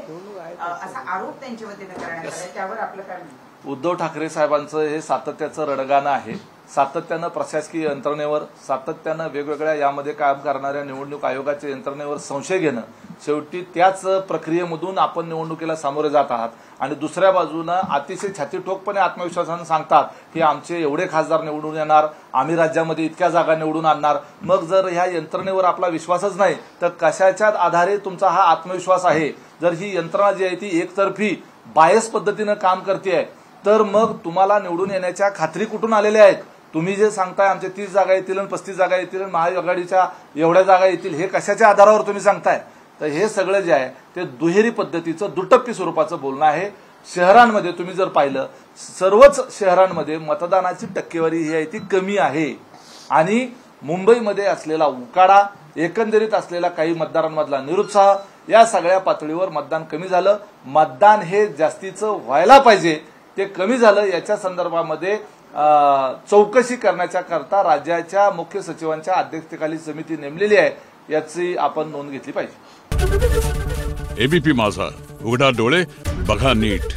असा आरोप त्यांच्या वतीनं करण्यात आला. त्यावर आपलं काय म्हणणं? उद्धव ठाकरे साहेबांचं हे सातत्याचं रडगाणं आहे. सातत्यानं प्रशासकीय यंत्रणेवर, सातत्यानं वेगवेगळ्या यामध्ये काम करणाऱ्या निवडणूक आयोगाच्या यंत्रणेवर संशय घेणं. शेवटी त्याच प्रक्रियेमधून आपण निवडणुकीला सामोरे जात आहात आणि दुसऱ्या बाजूनं अतिशय छातीठोकपणे आत्मविश्वासानं सांगतात की आमचे एवढे खासदार निवडून येणार, आम्ही राज्यामध्ये इतक्या जागा निवडून आणणार. मग जर ह्या यंत्रणेवर आपला विश्वासच नाही तर कशाच्या आधारे तुमचा हा आत्मविश्वास आहे? जर ही यंत्रणा जी आहे ती एकतर्फी बायस पद्धतीनं काम करते तर मग तुम्हाला निवडून येण्याच्या खात्री कुठून आलेल्या आहेत? तुम्ही जे सांगताय आमचे 30 जागा येतील आणि 35 जागा येतील आणि महाआघाडीच्या एवढ्या जागा येतील, हे कशाच्या आधारावर तुम्ही सांगताय? तर हे सगळं जे आहे ते दुहेरी पद्धतीचं दुटप्पी स्वरूपाचं बोलणं आहे. शहरांमध्ये तुम्ही जर पाहिलं, सर्वच शहरांमध्ये मतदानाची टक्केवारी ही आहे ती कमी आहे आणि मुंबईमध्ये असलेला उकाडा, एकंदरीत असलेला काही मतदारांमधला निरुत्साह, या सगळ्या पातळीवर मतदान कमी झालं. मतदान हे जास्तीचं व्हायला पाहिजे, ते कमी झालं. याच्या संदर्भामध्ये चौकशी करण्याच्या करता राज्याच्या मुख्य सचिवांच्या अध्यक्षतेखाली समिती नेमलेली आहे, याची आपण नोंद घेतली पाहिजे. एबीपी माझा, उघडा डोळे बघा नीट.